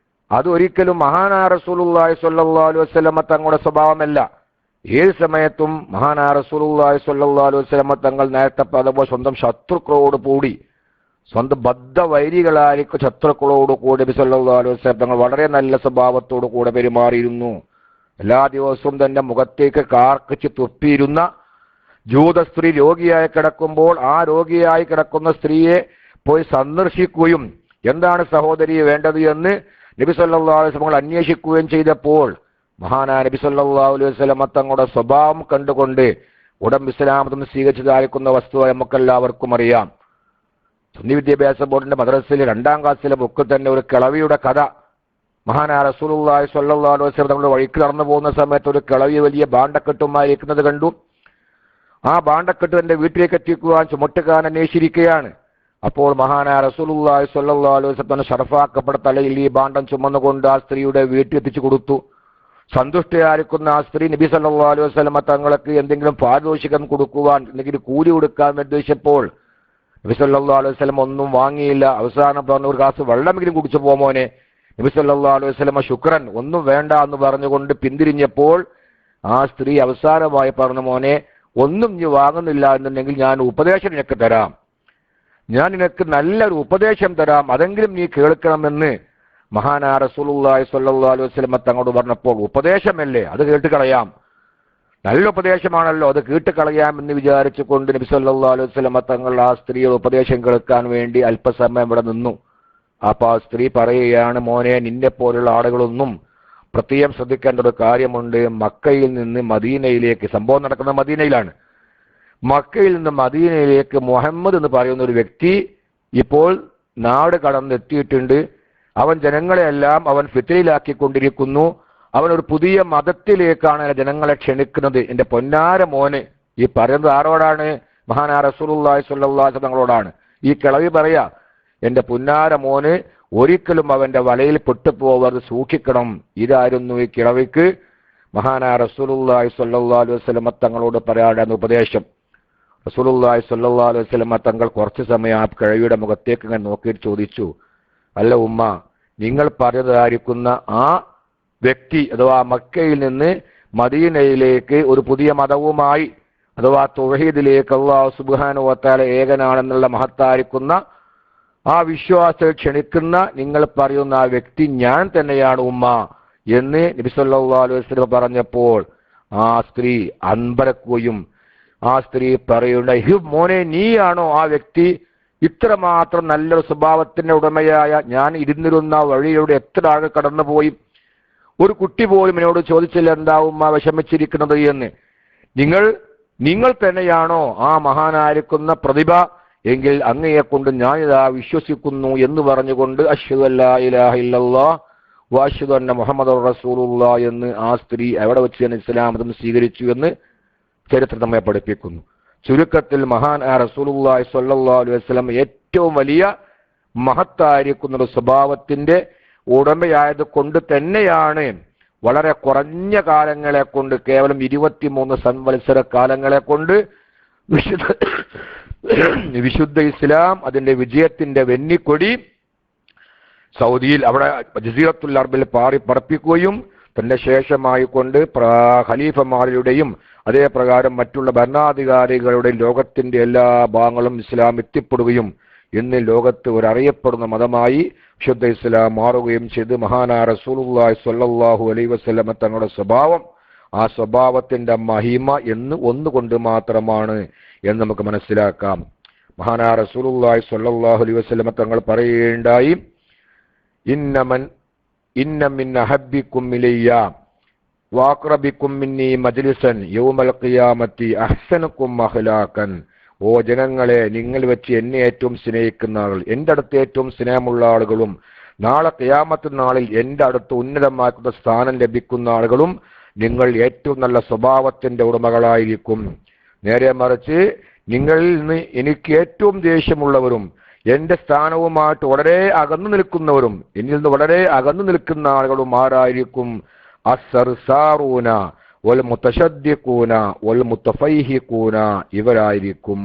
അത് ഒരിക്കലും മഹാനായ റസൂലുള്ളാഹി സ്വല്ലല്ലാഹു അലൈഹി വസല്ലം തങ്ങളുടെ സ്വഭാവമല്ല. ഏത് സമയത്തും മഹാനായ റസൂലുള്ളാഹി സ്വല്ലല്ലാഹു അലൈഹി വസല്ലം തങ്ങൾ നേരത്തെ പറഞ്ഞപ്പോൾ സ്വന്തം ശത്രുക്കളോട് കൂടി, സ്വന്തം ബദ്ധവൈരികളായിരിക്കും ശത്രുക്കളോട് കൂടി നബി സല്ലല്ലാഹു അലൈഹി വസല്ലം തങ്ങൾ വളരെ നല്ല സ്വഭാവത്തോടു കൂടെ പെരുമാറിയിരുന്നു. എല്ലാ ദിവസവും തന്റെ മുഖത്തേക്ക് കാർക്കിച്ച് തുപ്പിയിരുന്ന ജൂത സ്ത്രീ രോഗിയായി കിടക്കുമ്പോൾ ആ രോഗിയായി കിടക്കുന്ന സ്ത്രീയെ പോയി സന്ദർശിക്കുകയും എന്താണ് സഹോദരിയെ വേണ്ടത് എന്ന് നബി സല്ലല്ലാഹു അലൈഹി വസല്ലം അന്വേഷിക്കുകയും ചെയ്തപ്പോൾ മഹാനായ നബി സല്ലല്ലാഹു അലൈഹി വസല്ലം തങ്ങളുടെ സ്വഭാവം കണ്ടുകൊണ്ട് ഇസ്ലാമതം സ്വീകരിച്ചതായിരിക്കുന്ന വസ്തു നമുക്കെല്ലാവർക്കും അറിയാം. സുന്നി വിദ്യാഭ്യാസ ബോർഡിന്റെ മദ്രസയിലെ 2ാം ക്ലാസ്സിലെ ബുക്കിൽ തന്നെ ഒരു കിളവിയുടെ കഥ മഹാനായ റസൂലുള്ളാഹി സ്വല്ലല്ലാഹു അലൈഹി വസല്ലം തങ്ങളുടെ വഴിക്ക് നടന്നു പോകുന്ന സമയത്ത് ഒരു കിളവി വലിയ ഭാണ്ഡക്കെട്ടുമായി ഇരിക്കുന്നത് കണ്ടു. ആ ഭാണ്ഡക്കെട്ട് തന്റെ വീട്ടിലേക്ക് എത്തിക്കുവാൻ ചുമട്ടുകാരൻ അന്വേഷിച്ചിരിക്കുകയാണ്. അപ്പോൾ മഹാനായ റസൂലുള്ളാഹി സ്വല്ലല്ലാഹു അലൈഹി വസല്ലം ഷറഫാക്കപ്പെട്ട തലയിൽ ഈ ഭാണ്ഡം ചുമന്നുകൊണ്ട് ആ സ്ത്രീയുടെ വീട്ടിൽ എത്തിച്ചു കൊടുത്തു. സന്തുഷ്ടയായിരിക്കുന്ന ആ സ്ത്രീ നബി സല്ലല്ലാഹു അലൈഹി വസല്ലം തങ്ങൾക്ക് എന്തെങ്കിലും പാരിതോഷികം കൊടുക്കുവാൻ, എന്തെങ്കിലും കൂലി കൊടുക്കാൻ നിർദ്ദേശിച്ചപ്പോൾ നബി സല്ലല്ലാഹു അലൈഹി വസല്ലം ഒന്നും വാങ്ങിയില്ല. അവസാനം പറഞ്ഞു, ഒരു ഗ്ലാസ് വെള്ളമെങ്കിലും കുടിച്ചു പോമോനെ. നബി സല്ലല്ലാഹു അലൈഹി വസല്ലം ശുക്രൻ, ഒന്നും വേണ്ട എന്ന് പറഞ്ഞുകൊണ്ട് പിന്തിരിഞ്ഞപ്പോൾ ആ സ്ത്രീ അവസാനമായി പറഞ്ഞു, മോനെ ഒന്നും നീ വാങ്ങുന്നില്ല എന്നുണ്ടെങ്കിൽ ഞാൻ ഉപദേശം നിനക്ക് തരാം, ഞാൻ നിനക്ക് നല്ലൊരു ഉപദേശം തരാം, അതെങ്കിലും നീ കേൾക്കണമെന്ന് മഹാനായ റസൂലുള്ളാഹി സ്വല്ലല്ലാഹു അലൈഹി വസല്ലം തങ്ങളോട് പറഞ്ഞപ്പോൾ, ഉപദേശമല്ലേ അത് കേട്ട് കളയാം, നല്ല ഉപദേശമാണല്ലോ അത് കേട്ട് കളയാം എന്ന് വിചാരിച്ചുകൊണ്ട് നബി സല്ലല്ലാഹു അലൈഹി വസല്ലം തങ്ങൾ ആ സ്ത്രീയുടെ ഉപദേശം കേൾക്കാൻ വേണ്ടി അല്പസമയം ഇവിടെ നിന്നു. അപ്പൊ ആ സ്ത്രീ പറയുകയാണ്, മോനെ നിന്നെ പോലുള്ള ആളുകളൊന്നും പ്രത്യേകം ശ്രദ്ധിക്കേണ്ട ഒരു കാര്യമുണ്ട്. മക്കയിൽ നിന്ന് മദീനയിലേക്ക്, സംഭവം നടക്കുന്ന മദീനയിലാണ്, മക്കയിൽ നിന്ന് മദീനയിലേക്ക് മുഹമ്മദ് എന്ന് പറയുന്ന ഒരു വ്യക്തി ഇപ്പോൾ നാട് കടന്നെത്തിയിട്ടുണ്ട്. അവൻ ജനങ്ങളെയെല്ലാം അവൻ ഫിത്നയിലാക്കിക്കൊണ്ടിരിക്കുന്നു. അവൻ ഒരു പുതിയ മതത്തിലേക്കാണ് ജനങ്ങളെ ക്ഷണിക്കുന്നത്. എന്റെ പൊന്നാര മോന്, ഈ പറയുന്നത് ആരോടാണ്? മഹാനായ റസൂലുള്ളാഹി സ്വല്ലല്ലാഹു അലൈഹി വസല്ലം തങ്ങളോടാണ്. ഈ കിളവി പറയാ, എന്റെ പുന്നാര മോന് ഒരിക്കലും അവന്റെ വലയിൽ പെട്ടുപോകരുത്, സൂക്ഷിക്കണം. ഇതായിരുന്നു ഈ കിളവിക്ക് മഹാനായ റസൂലുള്ളാഹി സ്വല്ലല്ലാഹു അലൈഹി വസല്ലം തങ്ങളോട് പറയാനുള്ള ഉപദേശം. റസൂലുള്ളാഹി സ്വല്ലല്ലാഹു അലൈഹി വസല്ലം തങ്ങൾ കുറച്ചു സമയം ആ കിഴവിയുടെ മുഖത്തേക്ക് ഇങ്ങനെ നോക്കിയിട്ട് ചോദിച്ചു, അല്ല ഉമ്മ, നിങ്ങൾ പറഞ്ഞതായിരിക്കുന്ന ആ വ്യക്തി അഥവാ മക്കയിൽ നിന്ന് മദീനയിലേക്ക് ഒരു പുതിയ മതവുമായി അഥവാ തൗഹീദിലേക്ക് അല്ലാഹു സുബ്ഹാനഹു വ തആല ഏകനാണെന്നുള്ള മഹത്തായിരിക്കുന്ന ആ വിശ്വാസത്തെ ക്ഷണിക്കുന്ന നിങ്ങൾ പറയുന്ന ആ വ്യക്തി ഞാൻ തന്നെയാണ് ഉമ്മ എന്ന് നബി സല്ലല്ലാഹു അലൈഹി വസല്ലം പറഞ്ഞപ്പോൾ ആ സ്ത്രീ അൻപരക്കുകയും ആ സ്ത്രീ പറയുന്ന, മോനെ നീയാണോ ആ വ്യക്തി? ഇത്രമാത്രം നല്ലൊരു സ്വഭാവത്തിന്റെ ഉടമയായ ഞാൻ ഇരുന്നിരുന്ന വഴിയിലൂടെ എത്ര ആൾ കടന്നുപോയി, ഒരു കുട്ടി പോലും എന്നോട് ചോദിച്ചില്ല എന്താ ഉമ്മ വിഷമിച്ചിരിക്കുന്നത് എന്ന്. നിങ്ങൾ തന്നെയാണോ ആ മഹാനായിരിക്കുന്ന പ്രതിഭ? എങ്കിൽ അങ്ങയെ കൊണ്ട് ഞാനിതാ വിശ്വസിക്കുന്നു എന്ന് പറഞ്ഞുകൊണ്ട് അശ്ഹദു അല്ലാ ഇലാഹ ഇല്ലല്ലാഹ് വ അശ്ഹദു അന്ന മുഹമ്മദുർ റസൂലുള്ളാഹ് എന്ന് ആ സ്ത്രീ അവിടെ വെച്ച് തന്നെ ഇസ്ലാം മതം സ്വീകരിച്ചു എന്ന് ചരിത്രം നമ്മെ പഠിപ്പിക്കുന്നു. ചുരുക്കത്തിൽ മഹാനായ റസൂലുള്ളാഹി സ്വല്ലല്ലാഹു അലൈഹി വസല്ലം ഏറ്റവും വലിയ മഹത്തായിരിക്കുന്ന ഒരു സ്വഭാവത്തിന്റെ ഉടമയായത് കൊണ്ട് തന്നെയാണ് വളരെ കുറഞ്ഞ കാലങ്ങളെ കൊണ്ട്, കേവലം 23 സംവത്സര കാലങ്ങളെ കൊണ്ട് വിശുദ്ധ ഇസ്ലാം അതിന്റെ വിജയത്തിന്റെ വെന്നിക്കൊടി സൗദിയിൽ അവിടെ ജസീറത്തുൽ അറബിൽ പറപ്പിക്കുകയും തന്റെ ശേഷമായിക്കൊണ്ട് ഖലീഫമാരുടെയും അതേ പ്രകാരം മറ്റുള്ള ഭരണാധികാരികളുടെയും ലോകത്തിന്റെ എല്ലാ ഭാഗങ്ങളും ഇസ്ലാം എത്തിപ്പെടുകയും ഇന്ന് ലോകത്ത് ഒരറിയപ്പെടുന്ന മതമായി വിശുദ്ധ ഇസ്ലാം മാറുകയും ചെയ്ത് മഹാനായ റസൂലുള്ളാഹി സ്വല്ലല്ലാഹു അലൈഹി വസല്ലം തങ്ങളുടെ സ്വഭാവം, ആ സ്വഭാവത്തിന്റെ മഹിമ എന്ന് ഒന്നുകൊണ്ട് മാത്രമാണ് എന്ന് നമുക്ക് മനസ്സിലാക്കാം. മഹാനായ റസൂലുള്ളാഹി സ്വല്ലല്ലാഹു അലൈഹി വസല്ലം തങ്ങൾ പറയുകയുണ്ടായി, ഇന്ന മിൻ അഹബ്ബിക്കും ഇലയ്യ വഅഖറബിക്കും മിന്നി മജ്ലിസൻ യൗമൽ ഖിയാമത്തി അഹ്സനുക്കും അഖ്ലാഖൻ. ഓ ജനങ്ങളെ, നിങ്ങൾ വെച്ച് എന്നെ ഏറ്റവും സ്നേഹിക്കുന്ന ആളുകൾ, എൻ്റെ അടുത്ത് ഏറ്റവും സ്നേഹമുള്ള ആളുകളും നാളെ ഖിയാമത്ത് നാളിൽ എൻ്റെ അടുത്ത് ഉന്നതമാക്കുന്ന സ്ഥാനം ലഭിക്കുന്ന ആളുകളും നിങ്ങൾ ഏറ്റവും നല്ല സ്വഭാവത്തിന്റെ ഉടമകളായിരിക്കും. നേരെ മറിച്ച് നിങ്ങളിൽ നിന്ന് എനിക്ക് ഏറ്റവും ദേഷ്യമുള്ളവരും എന്റെ സ്ഥാനവുമായിട്ട് വളരെ അകന്നു നിൽക്കുന്നവരും എന്നിൽ നിന്ന് വളരെ അകന്നു നിൽക്കുന്ന ആളുകളും ആരായിരിക്കും? അസ്സർസാറൂന വൽ മുതശദ്ദിഖൂന വൽ മുതഫൈഹിഖൂന, ഇവരായിരിക്കും.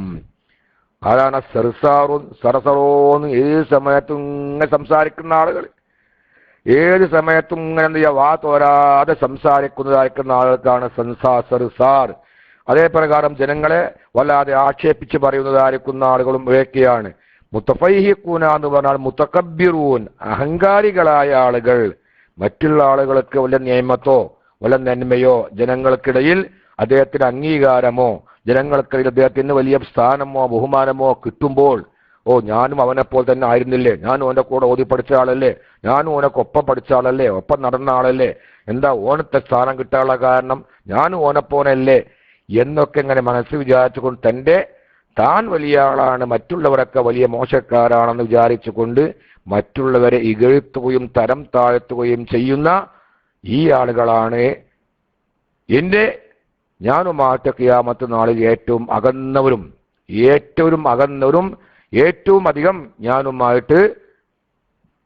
ആരാണ് സർസാറുൻ? സറസറോന്ന് ഏത് സമയത്തും ഇങ്ങനെ സംസാരിക്കുന്ന ആളുകൾ, ഏത് സമയത്തും ഇങ്ങനെ എന്ത് ചെയ്യുക, വാ തോരാതെ സംസാരിക്കുന്നതായിരിക്കുന്ന ആളുകൾക്കാണ് സർസാർ. അതേ പ്രകാരം ജനങ്ങളെ വല്ലാതെ ആക്ഷേപിച്ച് പറയുന്നതായിരിക്കുന്ന ആളുകളും ഇവയൊക്കെയാണ്. മുതഫൈഹിഖൂന എന്ന് പറഞ്ഞാൽ മുതകബ്ബിറൂൻ, അഹങ്കാരികളായ ആളുകൾ. മറ്റുള്ള ആളുകൾക്ക് വല്ല നിയമത്തോ വല്ല നന്മയോ ജനങ്ങൾക്കിടയിൽ അദ്ദേഹത്തിന് അംഗീകാരമോ ജനങ്ങൾക്കിടയിൽ അദ്ദേഹത്തിന് വലിയ സ്ഥാനമോ ബഹുമാനമോ കിട്ടുമ്പോൾ, ഓ ഞാനും അവനെപ്പോൾ തന്നെ ആയിരുന്നില്ലേ, ഞാനും ഓൻ്റെ കൂടെ ഓതി പഠിച്ച ആളല്ലേ, ഞാനും ഓനൊക്കെ ഒപ്പം പഠിച്ച ആളല്ലേ, ഒപ്പം നടന്ന ആളല്ലേ, എന്താ ഓനത്തെ സ്ഥാനം കിട്ടാനുള്ള കാരണം, ഞാനും ഓനെപ്പോനല്ലേ എന്നൊക്കെ ഇങ്ങനെ മനസ്സ് വിചാരിച്ചുകൊണ്ട് താൻ വലിയ ആളാണ്, മറ്റുള്ളവരൊക്കെ വലിയ മോശക്കാരാണെന്ന് വിചാരിച്ചുകൊണ്ട് മറ്റുള്ളവരെ ഇകഴ്ത്തുകയും തരം താഴ്ത്തുകയും ചെയ്യുന്ന ഈ ആളുകളാണ് ഞാനുമായിട്ട് ഖിയാമത്ത് നാളിൽ ഏറ്റവും അകന്നവരും ഏറ്റവും അധികം ഞാനുമായിട്ട്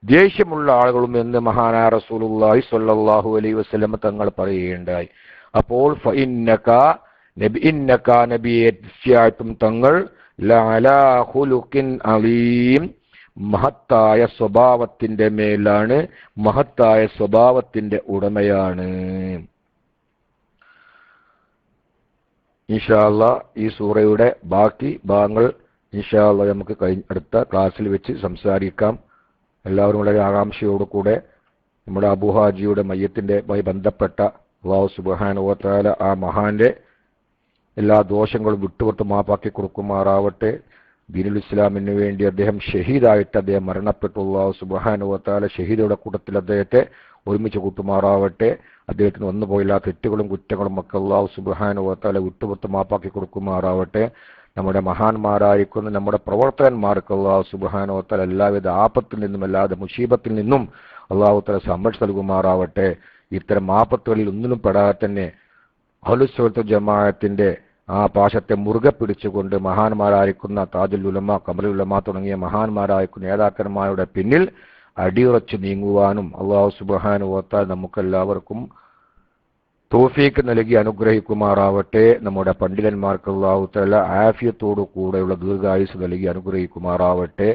ദേഷ്യമുള്ള ആളുകളും എന്ന് മഹാനായ റസൂലുള്ളാഹി സ്വല്ലല്ലാഹു അലൈഹി വസല്ലം തങ്ങൾ പറയുകയുണ്ടായി. അപ്പോൾ ഇന്നക നബിയെ തീർച്ചയായിട്ടും തങ്ങൾ ലഅലാ ഖുലുഖിൻ അലീം, മഹത്തായ സ്വഭാവത്തിന്റെ മേലാണ്, മഹത്തായ സ്വഭാവത്തിന്റെ ഉടമയാണ്. ഇൻഷാ അല്ലാഹ് ഈ സൂറയുടെ ബാക്കി ഭാഗങ്ങൾ ഇൻഷാ അല്ലാഹ് നമുക്ക് അടുത്ത ക്ലാസ്സിൽ വെച്ച് സംസാരിക്കാം. എല്ലാവരും വളരെ ആകാംക്ഷയോടുകൂടെ നമ്മുടെ അബൂ ഹാജിയുടെ മയ്യത്തിൻ്റെമായി ബന്ധപ്പെട്ട അല്ലാഹു സുബ്ഹാനഹു വ തആല ആ മഹാന്റെ എല്ലാ ദോഷങ്ങളും വിട്ടുപുറത്ത് മാപ്പാക്കി കൊടുക്കുമാറാവട്ടെ. ദീനുൽ ഇസ്ലാമിന് വേണ്ടി അദ്ദേഹം ഷഹീദായിട്ട് അദ്ദേഹം മരണപ്പെട്ടു. അല്ലാഹു സുബ്ഹാനഹു വ തആല ഷഹീദുകളുടെ കൂട്ടത്തിൽ അദ്ദേഹത്തെ ഒരുമിച്ച് കൂട്ടുമാറാവട്ടെ. അദ്ദേഹത്തിന് വന്നുപോയില്ലാത്ത തെറ്റുകളും കുറ്റങ്ങളും ഒക്കെ അല്ലാഹു സുബ്ഹാനഹു വ തആല വിട്ടുപുറത്ത് മാപ്പാക്കി കൊടുക്കുമാറാവട്ടെ. നമ്മുടെ മഹാന്മാരായിരിക്കുന്ന നമ്മുടെ പ്രവർത്തകന്മാർക്ക് അല്ലാഹു സുബ്ഹാനഹു വ തആല എല്ലാവിധ ആപത്തിൽ നിന്നും എല്ലാവിധ മുസീബത്തിൽ നിന്നും അല്ലാഹു തആല സംരക്ഷണം നൽകുമാറാവട്ടെ. ഇത്തരം ആപത്തുകളിൽ ഒന്നിലും പെടാതെ തന്നെ അഹ്ലുസുന്നത്ത് ജമാഅത്തിന്റെ ആ പാശത്തെ മുറുകെ പിടിച്ചുകൊണ്ട് മഹാന്മാരായിരിക്കുന്ന താജുൽ ഉലമ, ഖമറുൽ ഉലമ തുടങ്ങിയ മഹാന്മാരായിരിക്കുന്ന നേതാക്കന്മാരുടെ പിന്നിൽ അടിയുറച്ചു നീങ്ങുവാനും അല്ലാഹു സുബ്ഹാനഹു വ തആല നമുക്കെല്ലാവർക്കും തൗഫീഖ് നൽകി അനുഗ്രഹിക്കുമാറാവട്ടെ. നമ്മുടെ പണ്ഡിതന്മാർക്ക് അല്ലാഹു തആല ആഫിയത്തോടു കൂടെയുള്ള ദീർഘായുസ് നൽകി അനുഗ്രഹിക്കുമാറാവട്ടെ.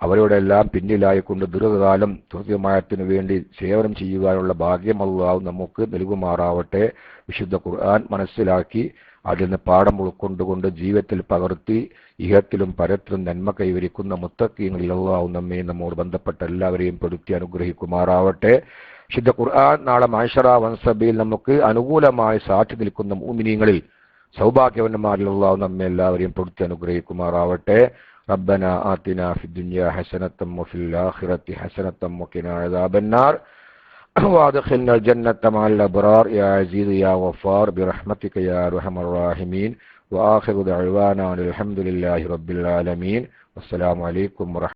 അവരുടെ എല്ലാം പിന്നിലായിക്കൊണ്ട് ദീർഘകാലം തുർജമായത്തിനു വേണ്ടി സേവനം ചെയ്യുവാനുള്ള ഭാഗ്യം അല്ലാഹു നമുക്ക് നൽകുമാറാവട്ടെ. വിശുദ്ധ ഖുർആൻ മനസ്സിലാക്കി അതിൽ നിന്ന് പാഠം ഉൾക്കൊണ്ടുകൊണ്ട് ജീവിതത്തിൽ പകർത്തി ഇഹത്തിലും പരത്തിലും നന്മ കൈവരിക്കുന്ന മുത്തഖീങ്ങളിൽ അല്ലാഹു നമ്മെ നമ്മോട് ബന്ധപ്പെട്ട എല്ലാവരെയും പെടുത്തി അനുഗ്രഹിക്കുമാറാവട്ടെ. വിശുദ്ധ ഖുർആൻ നാളെ മഹ്ശറ വൻസഭയിൽ നമുക്ക് അനുകൂലമായി സാക്ഷി നിൽക്കുന്ന മുഅ്മിനീങ്ങളിൽ സൗഭാഗ്യവാന്മാരിൽ അല്ലാഹു നമ്മെ എല്ലാവരെയും പെടുത്തി അനുഗ്രഹിക്കുമാറാവട്ടെ. ربنا آتنا في الدنيا حسنة وفي الآخرة حسنة وقنا عذاب النار وادخلنا الجنة مع الأبرار يا عزيز يا غفار برحمتك يا أرحم الراحمين وآخر دعوانا الحمد لله رب العالمين والسلام عليكم ورحمة